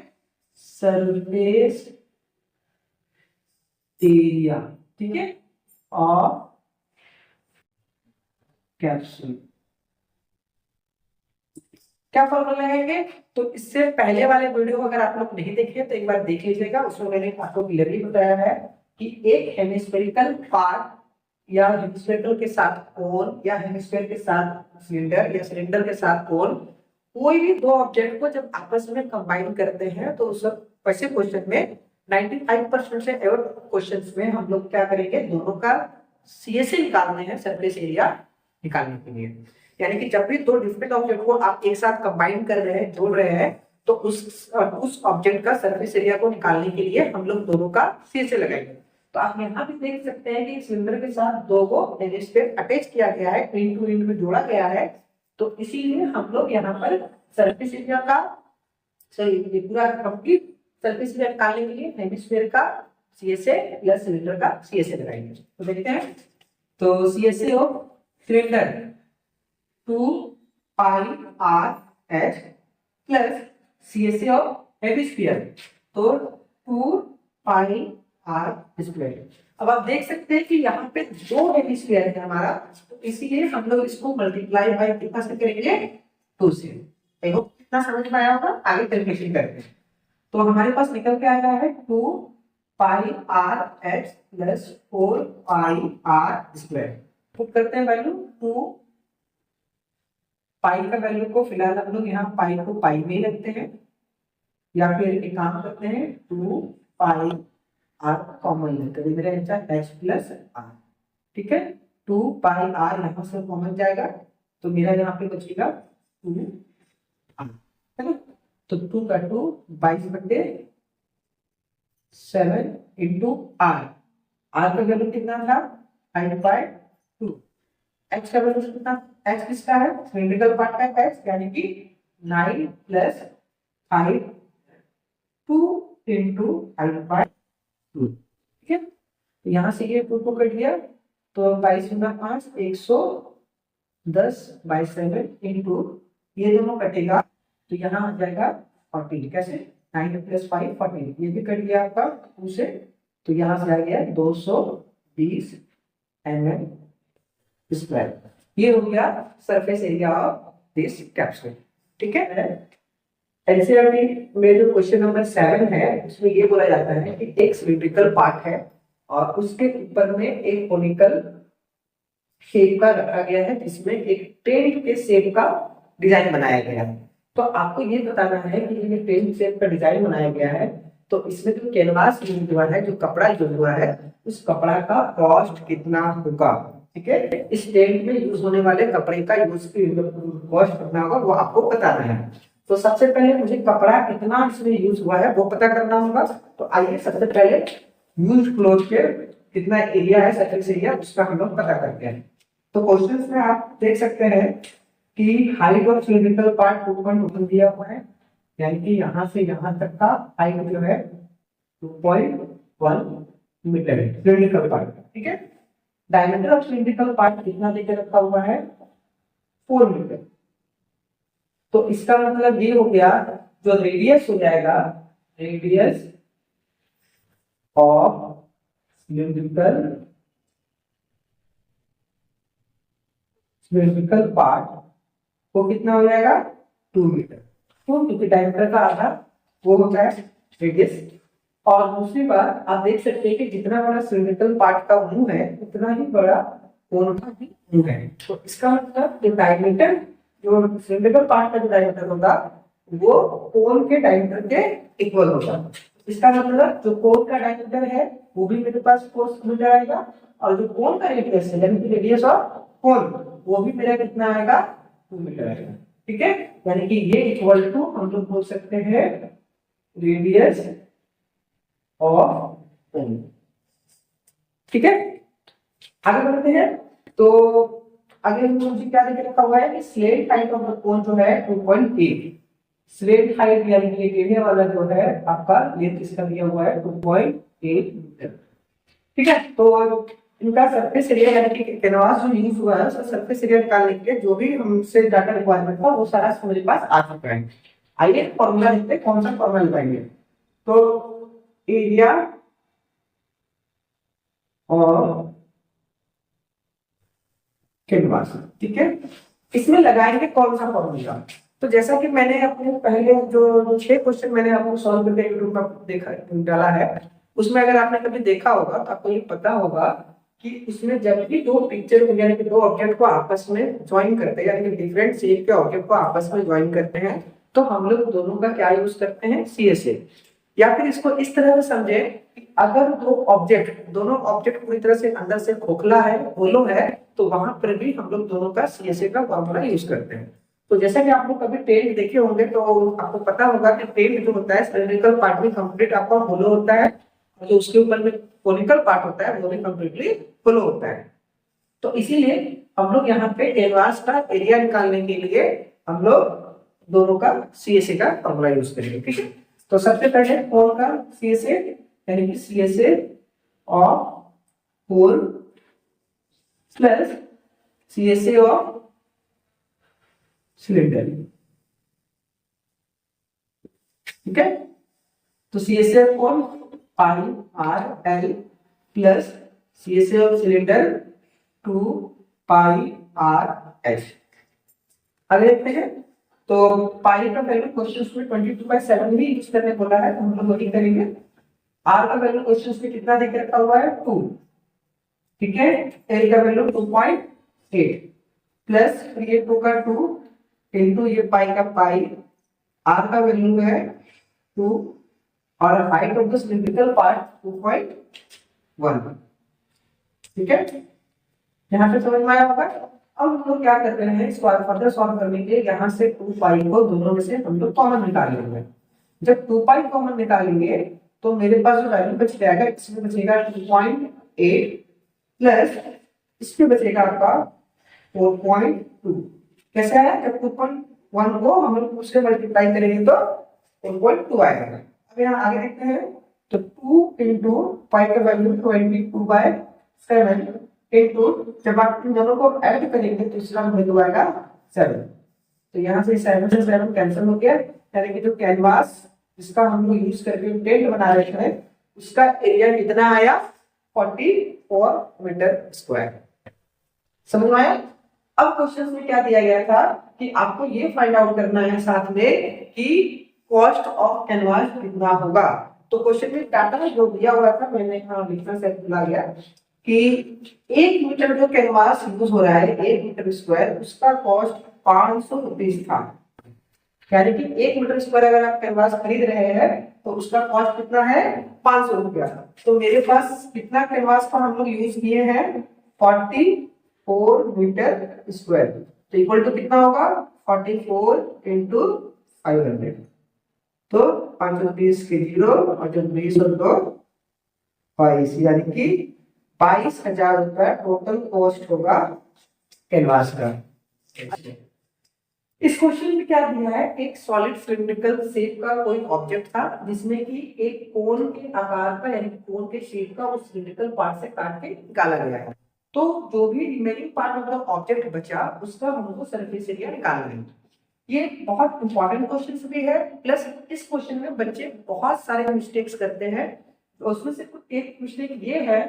Speaker 1: सरफेस एरिया, ठीक है, और कैप्सूल क्या फॉर्मूला लगाएंगे। तो इससे पहले वाले वीडियो अगर आप लोग नहीं देखे तो एक बार देख लीजिएगा, उसमें मैंने आपको क्लियरली बताया है कि एक हेमिस्फेरिकल पार्ट या हेमिस्फेरिकल के साथ कोन या हेमिस्फेयर के साथ सिलेंडर या सिलेंडर के साथ कोन, कोई भी दो ऑब्जेक्ट को जब आपस में कंबाइन करते हैं तो उस वैसे क्वेश्चन में 95% से एवर क्वेश्चंस में हम लोग क्या करेंगे, दोनों का सीएसए निकालने हैं सरफेस एरिया निकालने के लिए। यानी कि जब भी दो डिफरेंट ऑब्जेक्ट को आप एक साथ कंबाइन कर रहे हैं, जोड़ रहे हैं, तो उस ऑब्जेक्ट का सरफेस एरिया को निकालने के लिए हम लोग दोनों का सीएसए लगाएंगे। तो आप यहाँ भी देख सकते हैं कि सिलेंडर के साथ दो को हेमिस्फीयर अटैच किया गया है, एंड टू एंड में जोड़ा गया है। तो इसीलिए हम लोग यहाँ पर सरफेस एरिया का ये पूरा कंप्लीट सरफेस एरिया निकालने के लिए हेमिस्फीयर का सीएसए या सिलेंडर का सीएसए लगाएंगे। तो देखते हैं, तो CSA of cylinder 2 pi R H plus C S A of hemisphere, तो 2 पाई आर स्क्वायर। अब आप देख सकते हैं कि यहाँ पे 2 हेमिस्फीयर है हमारा, तो इसीलिए हम लोग इसको मल्टीप्लाई बाय कितना से करेंगे, 2 से। देखो कितना समझ में आया होगा, आगे कैलकुलेशन करते हैं। तो हमारे पास निकल के आया है 2 pi R H plus 4 pi R square. Put करते हैं वैल्यू 2 पाई का वैल्यू को फिलहाल हम लोग यहाँ पाई को पाई में ही रखते हैं, या फिर एक काम करते हैं 2 पाई आर कॉमन लेते हैं, मेरा आंसर एच प्लस आर। ठीक है, 2 पाई आर यहाँ से कॉमन जाएगा, तो मेरा यहाँ पे बचेगा 2 आर, है ना। तो 2 का 2 22/7 इंटू आर। आर का वैल्यू कितना था 5/2। एक्स का वैल्यू कितना, एक्स किसका है, सिलिंड्रिकल पार्ट का एक्स, यानी कि 9 प्लस 5 2 इंटू 5/2। ठीक है, तो यहाँ से ये 2 को कट दिया, तो 22×5 110/7 इंटू ये दोनों कटेगा, तो यहाँ आ जाएगा 14। कैसे, 9 प्लस 5 14, ये भी कट गया आपका 2 से, तो यहाँ से आ गया 220 mm स्क्वायर। ये हो गया surface area of this capsule. ठीक है, एनसीईआरटी में जो क्वेश्चन नंबर 7 है उसमें ये बोला जाता है कि एक सिलिंड्रिकल पार्ट है और उसके ऊपर में एक कोनिकल शेप का रखा गया है, जिसमें एक टेंट के शेप का डिजाइन बनाया गया है। तो आपको ये बताना है कि ये टेंट शेप का डिजाइन बनाया गया है, तो इसमें जो कैनवास यूज हुआ है, जो कपड़ा यूज हुआ है, उस कपड़ा का कॉस्ट कितना होगा। ठीक है, इस टेंट में यूज होने वाले कपड़े का यूज कॉस्ट कितना होगा वो आपको बताना है। तो सबसे पहले मुझे कपड़ा कितना इसमें यूज हुआ है वो पता करना होगा। तो आइए सबसे पहले यूज क्लोथ के कितना एरिया है, सरफेस एरिया, उसका हम लोग पता करते हैं। तो क्वेश्चन में आप देख सकते हैं कि हाइट ऑफ सिलिंड्रिकल पार्ट 2.1 दिया हुआ है, यानी कि यहाँ से यहाँ तक का हाइट जो है 2.1 मीटर है सिलिंड्रिकल पार्ट। ठीक है, डायमीटर ऑफ सिलिंड्रिकल पार्ट कितना देकर रखा हुआ है 4 मीटर। तो इसका मतलब ये हो गया, जो रेडियस हो जाएगा, रेडियस ऑफ सिलिंड्रिकल पार्ट वो कितना हो जाएगा 2 मीटर, क्योंकि डायमीटर का आधा वो होता है रेडियस। और दूसरी बात आप देख सकते हैं कि जितना बड़ा सिलिंड्रिकल पार्ट का मुंह है उतना ही बड़ा कोन का भी मुंह है। तो इसका मतलब जो डायमीटर, जो सिलिंड्रिकल पार्ट का जो डायमीटर होगा वो कोन के डायमीटर के इक्वल होगा। इसका मतलब जो कोन का डायमीटर है वो भी मेरे पास 4 मीटर आएगा, और जो कोन का रेडियस है यानी कि रेडियस ऑफ कोन वो भी मेरा कितना आएगा 2 मीटर आएगा। ठीक है, यानी कि ये इक्वल टू हम लोग बोल सकते हैं रेडियस ऑफ कोन। ठीक है, आगे बढ़ते हैं। तो आगे मुझे क्या देख रखा हुआ है कि slant height of the cone जो है 2.8। स्लेंट हाइट यानी कि टेढ़े वाला जो है आपका लेंथ इसका दिया हुआ है 2.8 मीटर। ठीक है, तो इनका सरफेस एरिया यानी कि कैनवास जो यूज हुआ है उसका सरफेस एरिया निकालने के लिए जो भी हमसे डाटा रिक्वायरमेंट था वो सारा मेरे पास आ चुका है। आइए फॉर्मूला लिखते हैं, कौन सा फॉर्मूला लगाएंगे। तो एरिया और कैनवास, ठीक है, इसमें लगाएंगे कौन सा फॉर्मूला। तो जैसा कि मैंने अपने पहले जो 6 क्वेश्चन मैंने आपको सॉल्व करके यूट्यूब पर देखा डाला है, उसमें अगर आपने कभी देखा होगा तो आपको ये पता होगा कि इसमें जब भी 2 पिक्चर यानी कि 2 ऑब्जेक्ट को आपस में ज्वाइन करते हैं, यानी कि डिफरेंट शेप के ऑब्जेक्ट को आपस में ज्वाइन करते हैं, तो हम लोग दोनों का क्या यूज करते हैं CSA। या फिर इसको इस तरह से समझे कि अगर दोनों ऑब्जेक्ट पूरी तरह से अंदर से खोखला है, होलो है, तो वहां पर भी हम लोग दोनों का CSA का फॉर्मूला यूज करते हैं। तो जैसा कि आप लोग कभी टेंट देखे होंगे तो आपको पता होगा कि टेंट जो होता है सिलिंड्रिकल पार्ट में कंप्लीट आपका होलो होता है, जो उसके ऊपर में कोनिकल पार्ट होता है वो भी कंप्लीटली होलो होता है। तो इसीलिए हम लोग यहाँ पे कैनवास का एरिया निकालने के लिए हम लोग दोनों का CSA का फॉर्मूला यूज करेंगे। ठीक है, तो सबसे पहले कोन का CSA यानी कि CSA of whole plus CSA of cylinder. ठीक है, तो CSA कौन, pi R L plus CSA of cylinder 2 pi R H. आगे देखते हैं, तो पाई का वैल्यू क्वेश्चन में 22/7 भी यूज करने बोला है, तो हम लोग वही करेंगे। आर का वैल्यू क्वेश्चन में कितना देके रखा हुआ है, 2। ठीक है, एल का वैल्यू 2.8 प्लस ये 2 का 2 इंटू ये पाई का पाई, आर का वैल्यू है 2 और height of the cylindrical part 2.1। ठीक है, यहाँ से समझ में आया होगा। अब हम लोग क्या कर रहे हैं, इसको फर्दर सॉल्व करने के लिए यहाँ से 2 पाई को दोनों में से हम लोग कॉमन निकाल लेंगे। जब 2 पाई कॉमन निकालेंगे तो मेरे पास जो वैल्यू बच जाएगा, इसमें बचेगा 2.8 प्लस इसमें बचेगा आपका 4.2। कैसे आया, जब 2.1 को हम लोग उससे मल्टीप्लाई करेंगे तो 4.2 आएगा। अब यहाँ आगे देखते हैं, तो 2 इंटू पाई का वैल्यू 22/7 इंटू, जब आप इन दोनों को ऐड करेंगे तो इसका वैल्यू आएगा 7। तो यहाँ से 7 से 7 कैंसिल हो गया, यानी कि जो कैनवास जिसका हम लोग यूज करके टेंट बना रहे थे उसका एरिया कितना आया, 44 मीटर स्क्वायर। समझ में आया। अब क्वेश्चन में क्या दिया गया था कि आपको ये फाइंड आउट करना है साथ में कि कॉस्ट ऑफ कैनवास कितना होगा। तो क्वेश्चन में डाटा जो दिया हुआ था, मैंने यहाँ लिखना से भुला गया कि 1 मीटर जो कैनवास यूज हो रहा है 1 मीटर स्क्वायर, उसका कॉस्ट 500 रुपीज था। यानी कि 1 मीटर स्क्वायर अगर आप कैनवास खरीद रहे हैं तो उसका कॉस्ट कितना है, 500 रुपया। तो मेरे पास कितना कैनवास का हम लोग यूज किए हैं, 44 मीटर स्क्वायर। तो इक्वल टू कितना होगा, 44 इंटू 500। तो 500 रुपीज के 0 और जब 20 और 2 22, यानी कि 22,000 रुपया टोटल कॉस्ट होगा कैनवास का। इस क्वेश्चन में क्या दिया है, एक सॉलिड सिलिंड्रिकल शेप का कोई ऑब्जेक्ट था जिसमें कि एक कोन के आकार का यानी कोन के शेप का उस सिलिंड्रिकल पार्ट से काट के निकाला गया है। तो जो भी remaining part of the object बचा उसका हमको सरफेस एरिया निकालना है। ये बहुत इंपॉर्टेंट क्वेश्चन भी है, प्लस इस क्वेश्चन में बच्चे बहुत सारे मिस्टेक्स करते हैं। तो उसमें से एक मिस्टेक ये है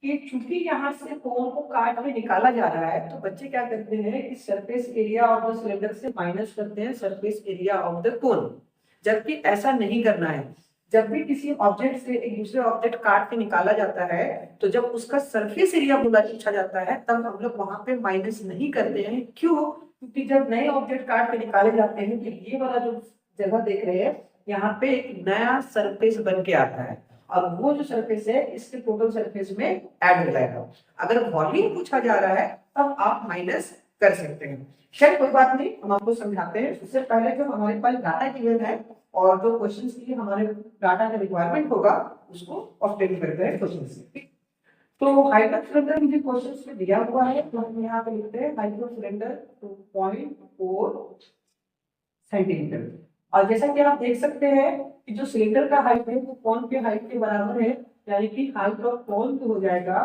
Speaker 1: कि चूंकि यहाँ से कोन को काट के निकाला जा रहा है तो बच्चे क्या करते हैं कि surface area of the cylinder से माइनस करते हैं surface area of the cone, जबकि ऐसा नहीं करना है। जब भी किसी ऑब्जेक्ट से एक दूसरे ऑब्जेक्ट काट के निकाला जाता है तो जब उसका सरफेस एरिया पूछा जाता है तब हम लोग वहां पे माइनस नहीं करते हैं। क्यों, क्योंकि जब नए ऑब्जेक्ट काट के निकाले जाते हैं तो ये वाला जो जगह देख रहे हैं यहाँ पे एक नया सरफेस बन के आता है और वो जो सरफेस है इसके टोटल सरफेस में ऐड हो जाएगा। अगर वॉल्यूम पूछा जा रहा है तब आप माइनस कर सकते हैं। खैर कोई बात नहीं, हम आपको समझाते हैं। उससे पहले जो हमारे पास डाटा गिवन है और जो क्वेश्चन के लिए हमारे डाटा का रिक्वायरमेंट होगा उसको ऑब्टेन करते हैं क्वेश्चन से। तो हाइट ऑफ सिलेंडर मुझे क्वेश्चन में दिया हुआ है, तो हम यहाँ पे लिखते हैं हाइट ऑफ सिलेंडर 2.4 सेंटीमीटर। और जैसा कि आप देख सकते हैं कि जो सिलेंडर का हाइट है वो कोन के हाइट के बराबर है, यानी कि हाइट ऑफ कोन जो हो जाएगा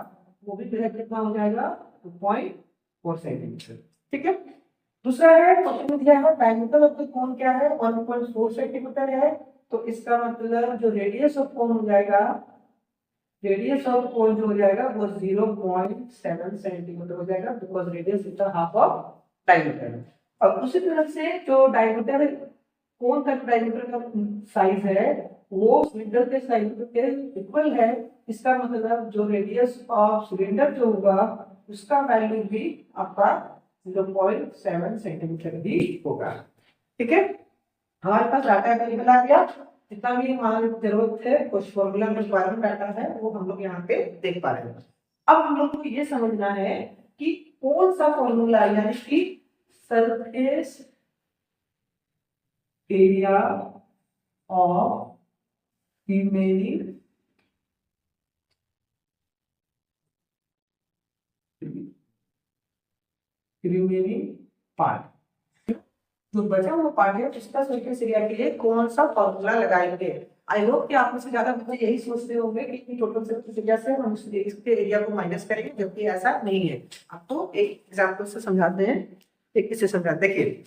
Speaker 1: वो भी कितना हो जाएगा, 2.4 सेंटीमीटर। ठीक है, दूसरा है क्वेश्चन में दिया है डायमीटर ऑफ द कोन क्या है, 1.4 सेंटीमीटर है। तो इसका मतलब जो रेडियस ऑफ कोन हो जाएगा, रेडियस ऑफ कोन जो हो जाएगा वो 0.7 सेंटीमीटर हो जाएगा, because radius is the half of diameter. और उसी तरह से जो डायमीटर कोन का डायमीटर का साइज है वो सिलेंडर के साइज के इक्वल है। इसका मतलब जो रेडियस ऑफ सिलेंडर जो होगा उसका वैल्यू भी आपका 0.7 सेंटीमीटर ही होगा। ठीक है, हमारे पास डाटा अवेलेबल आ गया। जितना भी हमारी जरूरत है कुछ फॉर्मूला में रिक्वायरमेंट डाटा है वो हम लोग यहाँ पे देख पा रहे हैं। अब हम लोग को ये समझना है कि कौन सा फॉर्मूला यानी कि surface area of remaining part, जो बचा हुआ पार्ट है उसका सरफेस एरिया के लिए कौन सा फॉर्मूला लगाएंगे। आई होप कि आप में से ज्यादा बच्चे यही सोचते होंगे कि टोटल सरफेस एरिया से हम इसके एरिया को माइनस करेंगे, जबकि ऐसा नहीं है। अब तो एक एग्जांपल से समझाते हैं, एक से समझाते। देखिए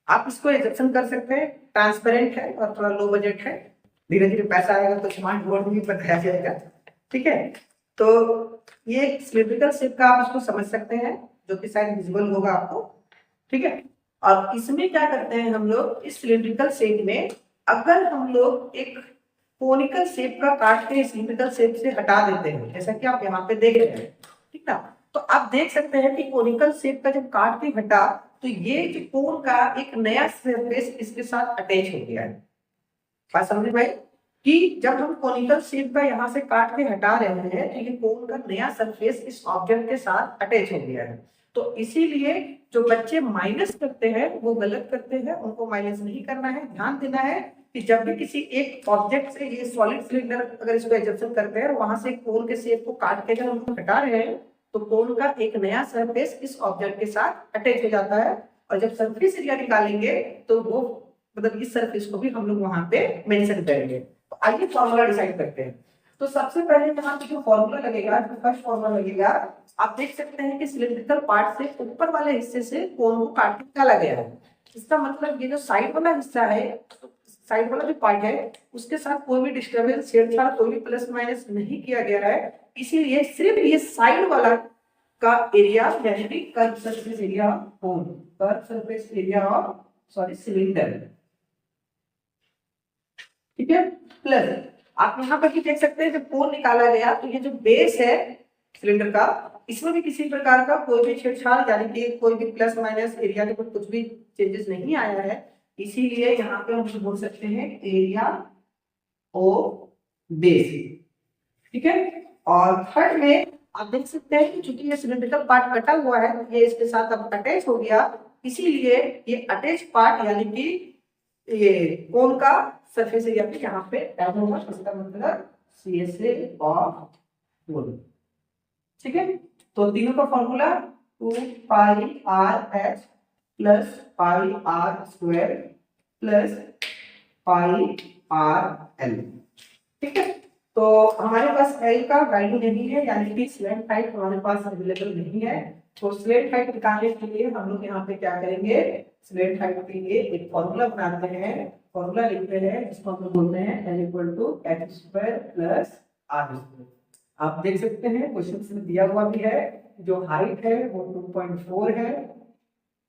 Speaker 1: आप इसको एग्जेप्शन कर सकते हैं, ट्रांसपेरेंट है और थोड़ा लो बजट है, धीरे धीरे पैसा आएगा तो स्मार्ट बोर्ड भी बताया जाएगा। ठीक है, तो ये सिलिंड्रिकल शेप का आप इसको समझ सकते हैं, जो कि शायद विजिबल होगा आपको। ठीक है, और इसमें क्या करते हैं हम लोग, इस सिलिंड्रिकल शेप में अगर हम लोग एक कोनिकल शेप का काट के सिलिंड्रिकल शेप से हटा देते हैं, जैसा कि आप यहाँ पे देख रहे हैं, ठीक ना, तो आप देख सकते हैं कि कोनिकल शेप का जब काट के हटा तो ये जो कोन का एक नया सरफेस इसके साथ अटैच हो गया है। बात समझ में आई कि जब हम कोनिकल शेप का यहाँ से काट के हटा रहे हैं तो ये कोन का नया सरफेस इस ऑब्जेक्ट के साथ अटैच हो गया है। तो इसीलिए जो बच्चे माइनस करते हैं वो गलत करते हैं, उनको माइनस नहीं करना है। ध्यान देना है कि जब भी किसी एक ऑब्जेक्ट से ये सॉलिड सिलेंडर अगर इसको एग्जम्पशन करते हैं और वहां से कोन के शेप को काट के अगर हम हटा रहे हैं तो कोन का एक नया सरफेस इस ऑब्जेक्ट के साथ अटैच हो जाता है, और जब सरफेस एरिया निकालेंगे तो वो मतलब इस सरफेस को भी हम लोग वहां पे मेंशन करेंगे। तो आइए फॉर्मूला डिसाइड करते हैं। तो सबसे पहले यहाँ पे जो फॉर्मूला लगेगा, जो फर्स्ट फॉर्मूला लगेगा, आप देख सकते हैं कि सिलिंड्रिकल पार्ट से ऊपर वाले हिस्से से कोन को काट के निकाला गया है। इसका मतलब ये जो साइड वाला हिस्सा है, साइड वाला जो पार्ट है उसके साथ कोई भी डिस्टर्बेंस, छेड़छाड़, कोई भी प्लस माइनस नहीं किया गया है। इसीलिए सिर्फ ये साइड वाला का एरिया यानी कि curve surface area cone, curve surface area of sorry cylinder, ठीक है, प्लस आप यहाँ पर भी देख सकते हैं जब कोन निकाला गया तो ये जो बेस है सिलेंडर का, इसमें भी किसी प्रकार का कोई भी छेड़छाड़ यानी कि कोई भी प्लस माइनस एरिया के कुछ भी चेंजेस नहीं आया है। इसीलिए यहाँ पे हम बोल सकते हैं एरिया ओ बेस। ठीक है, और थर्ड में आप देख सकते हैं कि चूंकि ये सिलिंड्रिकल पार्ट कटा हुआ है ये इसके साथ अब अटैच हो गया, इसीलिए ये अटैच पार्ट यानी कि ये कोन का सरफेस एरिया पे यहाँ पे ऐड होगा, इसका मतलब CSA ऑफ कोन। ठीक है, तो तीनों का formula 2πRh plus πr² plus πrl। ठीक है, तो हमारे पास L का वैल्यू नहीं है यानी कि स्लैंट हाइट हमारे पास अवेलेबल नहीं है। तो स्लैंट हाइट निकालने के लिए हम लोग यहाँ पे क्या करेंगे, स्लैंट हाइट के लिए एक फॉर्मूला बनाते हैं, फॉर्मूला लिखते हैं जिसको हम लोग बोलते हैं L = h² प्लस r²। आप देख सकते हैं क्वेश्चन में दिया हुआ भी है, जो हाइट है वो 2.4 है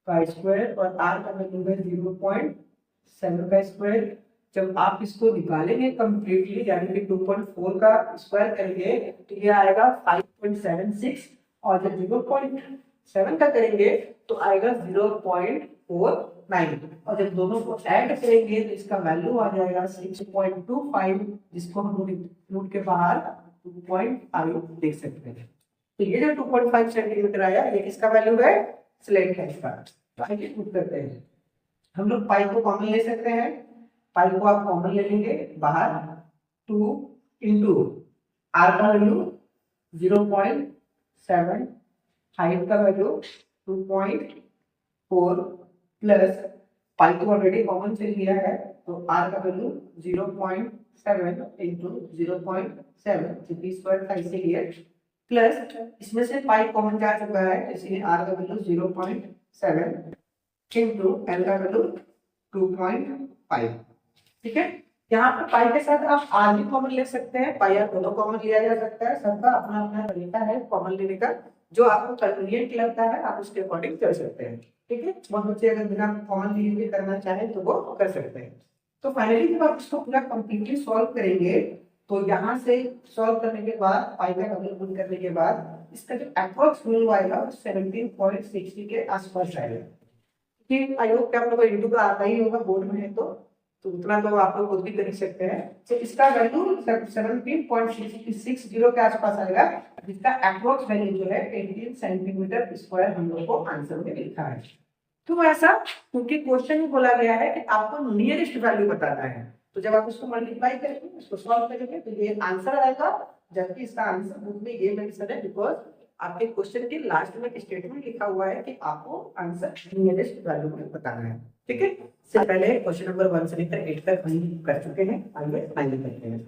Speaker 1: का स्क्वायर और r का वैल्यू है 0.7 का स्क्वायर। जब आप इसको निकालेंगे कंप्लीटली यानी कि 2.4 का स्क्वायर करेंगे तो ये आएगा 5.76, और जब 0.7 का करेंगे तो आएगा 0.49, और जब दोनों को ऐड करेंगे तो इसका वैल्यू आ जाएगा 6.25, जिसको हम लोग इंक्लूड के बाहर 2.5 देख सकते हैं। तो ये जो 2.5 सेंटीमीटर आया ये किसका वैल्यू है, स्लैंट हाइट का। तो आइए प्रूव करते हैं। हम लोग पाई को कॉमन ले सकते हैं, पाई को आप कॉमन ले लेंगे बाहर, 2 इंटू आर का वैल्यू 0.7, हाइट का वैल्यू 2.4 प्लस पाई को ऑलरेडी कॉमन से लिया है तो आर का वैल्यू 0.7 इंटू 0.7 जो स्क्वायर का इसीलिए प्लस इसमें से पाई कॉमन जा चुका है इसलिए आर का वैल्यू 0.7 इंटू एल का वैल्यू 2.5। ठीक है, यहाँ पे पाई के साथ आप आर भी कॉमन ले सकते हैं, पाई आर दोनों कॉमन लिया जा सकता है, सबका अपना अपना तरीका है कॉमन लेने का, जो आपको कन्वीनियंट लगता है आप उसके अकॉर्डिंग कर सकते हैं। ठीक है, बहुत बच्चे अगर बिना कॉमन लिए हुए करना चाहें तो वो कर सकते हैं। तो फाइनली जब आप इसको पूरा कंप्लीटली सॉल्व करेंगे तो यहाँ से सॉल्व करने के बाद पाई का वैल्यू पुट करने के बाद इसका जो अप्रॉक्स वैल्यू आएगा 17.60 के आसपास आएगा। कि आई होप कि आप लोगों को इंटू का आता ही होगा, बोर्ड में है तो उतना तो आप लोग खुद भी कर सकते हैं। तो इसका वैल्यू 17.660 के आसपास आएगा, जिसका अप्रॉक्स वैल्यू जो है 18 सेंटीमीटर स्क्वायर हम लोग को आंसर में लिखा है। तो ऐसा क्योंकि क्वेश्चन में बोला गया है कि आपको नियरेस्ट वैल्यू बताना है, तो जब आप उसको मल्टीप्लाई करेंगे उसको सॉल्व करेंगे तो ये आंसर आएगा, जबकि इसका आंसर बुक में ये मेंशन है बिकॉज आपके क्वेश्चन के लास्ट में एक स्टेटमेंट लिखा हुआ है कि आपको आंसर नियरेस्ट वैल्यू में बताना है। ठीक है, इससे पहले क्वेश्चन नंबर 1 से लेकर 8 तक हम कर चुके हैं, आगे फाइनल करते हैं।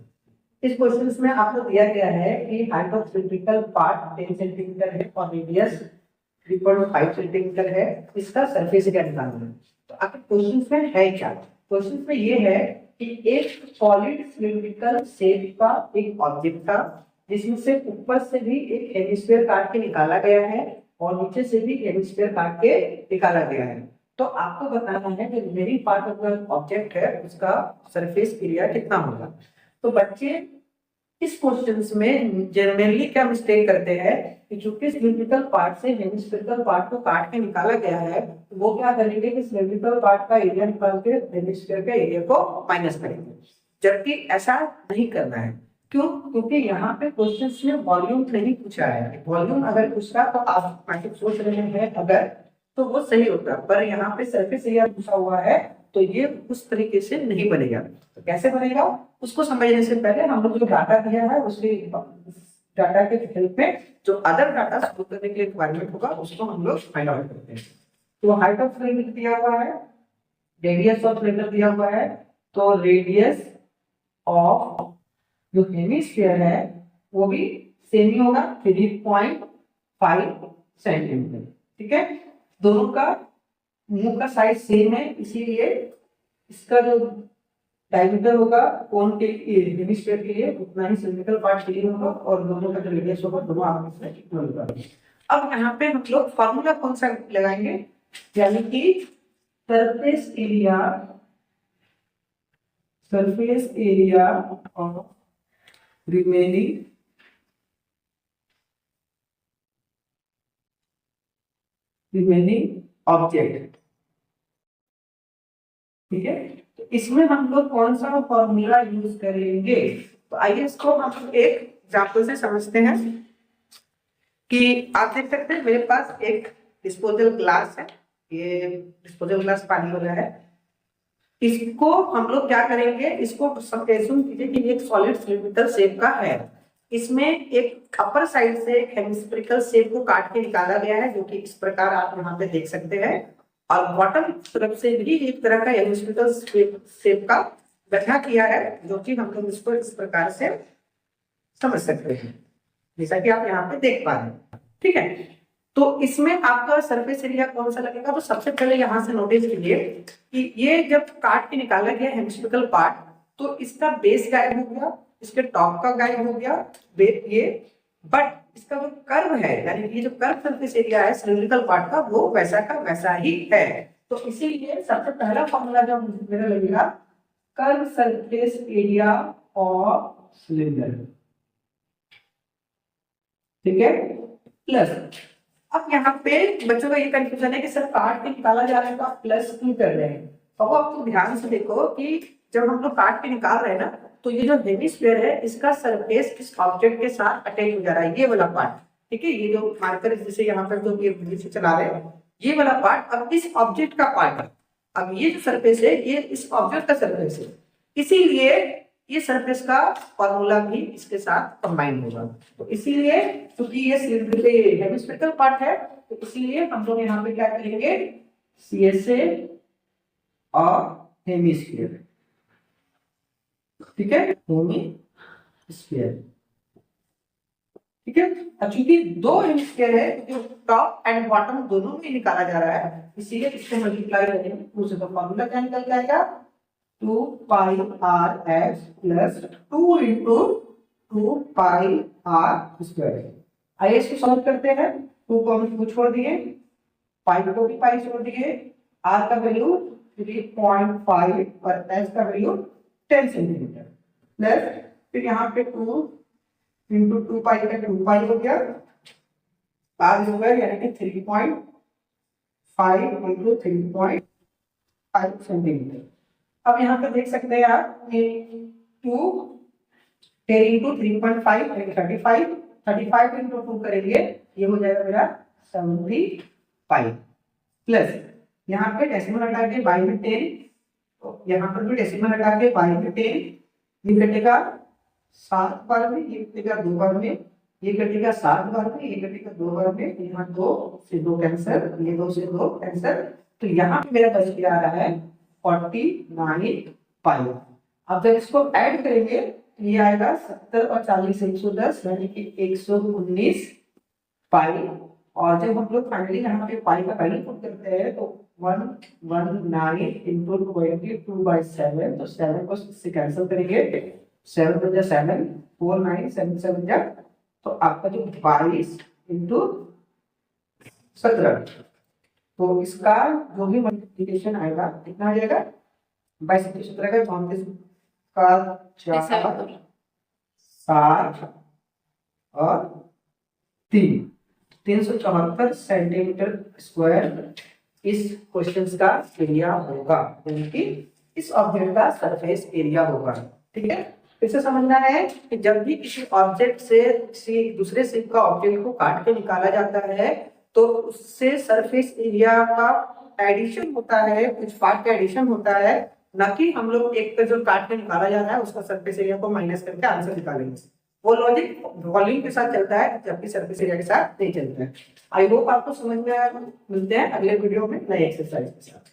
Speaker 1: इस क्वेश्चन में आपको दिया गया है कि height of cylindrical part 10 centimetre है और रेडियस 3.5 सेंटीमीटर है, इसका सरफेस एरिया निकालना है। तो आपके क्वेश्चन में है क्या? क्वेश्चन में ये है कि एक सॉलिड सिलिंड्रिकल शेप का एक ऑब्जेक्ट था जिसमें से ऊपर से भी एक हेमिस्फीयर काट के निकाला गया है और नीचे से भी हेमिस्फीयर काट के निकाला गया है। तो आपको बताना है कि remaining part of the object है उसका सरफेस एरिया कितना होगा। तो बच्चे इस क्वेश्चंस में जनरली क्या मिस्टेक करते हैं कि चूंकि सिलिंड्रिकल पार्ट से हेमिस्फेरिकल पार्ट को काट के निकाला गया है, तो वो क्या करेंगे कि सिलिंड्रिकल पार्ट का एरिया निकाल के हेमिस्फीयर के एरिया को माइनस करेंगे, जबकि ऐसा नहीं करना है। क्यों? क्योंकि यहाँ पे क्वेश्चंस में वॉल्यूम नहीं पूछा है। वॉल्यूम अगर पूछा तो आप सोच रहे हैं अगर, तो वो सही होता, पर यहाँ पे सरफेस एरिया पूछा हुआ है तो ये उस तरीके से नहीं बनेगा। तो कैसे बनेगा उसको समझने से पहले हम लोग जो डाटा दिया है उसके डाटा के हेल्प में जो अदर डाटा स्टोर करने के लिए रिक्वायरमेंट होगा उसको हम लोग फाइंड आउट करते हैं। तो हाइट ऑफ सिलेंडर दिया हुआ है, रेडियस ऑफ सिलेंडर दिया हुआ है, तो रेडियस ऑफ जो हेमिस्फीयर है वो भी सेम ही होगा 3.5 सेंटीमीटर। ठीक है, दोनों का मुंह का साइज सेम है, इसीलिए इसका जो डायमीटर होगा कोन के हेमिस्फीयर के लिए उतना ही सिलिंड्रिकल पार्ट के लिए होगा और दोनों का जो रेडियस होगा दोनों आपस में इक्वल होगा। अब यहाँ पे हम लोग फार्मूला कौन सा लगाएंगे, यानी कि surface area of remaining object. ठीक है, तो इसमें हम लोग कौन सा फॉर्मूला यूज करेंगे, तो आइए इसको हम एक एग्जांपल से समझते हैं। कि आप देख सकते हैं मेरे पास एक डिस्पोजल ग्लास है, ये डिस्पोजल ग्लास पानी वाला है। इसको हम लोग क्या करेंगे, इसको एज्यूम कीजिए कि एक सॉलिड सिलिंड्रिकल शेप का है। इसमें एक अपर साइड से एक हेमिस्फेरिकल शेप को काट के निकाला गया है जो कि इस प्रकार आप यहाँ पे देख सकते हैं, और बॉटम तरफ से भी एक तरह का हेमिस्फेरिकल शेप का गठा किया है जो कि हम लोग इसको इस प्रकार से समझ सकते हैं जैसा कि आप यहाँ पे देख पा रहे हैं। ठीक है, तो इसमें आपका सरफेस एरिया कौन सा लगेगा, तो सबसे पहले यहाँ से नोटिस कीजिए कि ये जब काट के निकाला गया हेमिस्फेरिकल पार्ट तो इसका बेस गायब हो गया, इसके टॉप का गायब हो गया ये, बट इसका जो कर्व है यानी ये जो कर्व सरफेस एरिया है सिलिंड्रिकल पार्ट का वो वैसा का वैसा ही है। तो इसीलिए सबसे पहला फॉर्मूला जो मेरा लगेगा curve surface area of cylinder. ठीक है, प्लस अब यहाँ पे बच्चों का ये कंफ्यूजन है कि सर काट के निकाला जा रहा है तो आप प्लस क्यों कर रहे हैं। तो आप तो ध्यान से देखो कि जब हम लोग काट के निकाल रहे हैं ना तो ये जो हेमिस्फीयर है इसका सरफेस इस ऑब्जेक्ट के साथ अटैच हो जा रहा है, ये वाला पार्ट। ठीक है, ये जो मार्कर जैसे यहाँ पर जो ये से चला रहे हैं ये वाला पार्ट अब इस ऑब्जेक्ट का पार्ट है। अब ये जो सरफेस है ये इस ऑब्जेक्ट का सरफेस है, इसीलिए ये सरफेस का फॉर्मूला भी इसके साथ कंबाइन होगा। तो इसीलिए क्योंकि ये हेमिस्फेरिकल पार्ट है तो इसीलिए हम लोग यहाँ पे क्या करेंगे CSA और हेमिस्फीयर। ठीक है, हेमिस्फीयर। ठीक है, अब चूंकि दो हेमिस्फीयर है तो टॉप एंड बॉटम दोनों में निकाला जा रहा है इसीलिए इसको मल्टीप्लाई करेंगे तो फॉर्मूला क्या निकल के आएगा 2 pi r(x) plus 2 into 2 pi r square। आइए इसको सॉल्व करते हैं। 2 को हम छोड़ दिए, पाई को भी पाई छोड़ दिए, r का वैल्यू 3.5 और s का वैल्यू 10 सेंटीमीटर प्लस फिर यहाँ पे 2 into 2 पाई का 2 पाई हो गया, r हो गया यानी कि 3.5 into 3.5 सेंटीमीटर। अब यहाँ पे देख सकते हैं आप ये 2 10 into 3.5 35 into 2 करेंगे ये हो जाएगा मेरा 75 प्लस यहाँ पे डेसिमल हटा के बाई में 10, तो यहाँ पर भी डेसिमल हटा के बाई में 10, ये कटेगा 7 बार में, ये कटेगा 2 बार में, ये कटेगा 7 बार में, ये कटेगा 2 बार में, यहाँ 2 से 2 कैंसर, ये 2 से 2 कैंसर, तो यहाँ पे मेरा बच गया आ रहा है 49 पाई। अब जब इसको ऐड करेंगे तो ये आएगा 70 और 40 110 यानी कि 119 पाई। और जब हम लोग फाइनली यहाँ पे पाई का वैल्यू पुट करते हैं तो 119 इंटू 22/7, तो 7 को से कैंसिल करेंगे, 7 बजा 7, 4 9 7 7 जा, तो आपका जो 22 इंटू 17, तो इसका जो भी मल्टीप्लिकेशन आएगा कितना आ जाएगा, 22 इंटू 17 का 34 का 4 7 और 374 सेंटीमीटर स्क्वायर इस क्वेश्चन का एरिया होगा, क्योंकि इस ऑब्जेक्ट का सरफेस एरिया होगा। ठीक है, इसे समझना है कि जब भी किसी ऑब्जेक्ट से किसी दूसरे शेप का ऑब्जेक्ट को काट के निकाला जाता है तो उससे सरफेस एरिया का एडिशन होता है, कुछ पार्ट का एडिशन होता है, ना कि हम लोग एक पे जो काट के निकाला जा रहा है उसका सरफेस एरिया को माइनस करके आंसर निकालेंगे। वो लॉजिक वॉल्यूम के साथ चलता है जबकि सरफेस एरिया के साथ नहीं चलता है। आई होप आपको समझ में आया। मिलते हैं अगले वीडियो में नए एक्सरसाइज के साथ।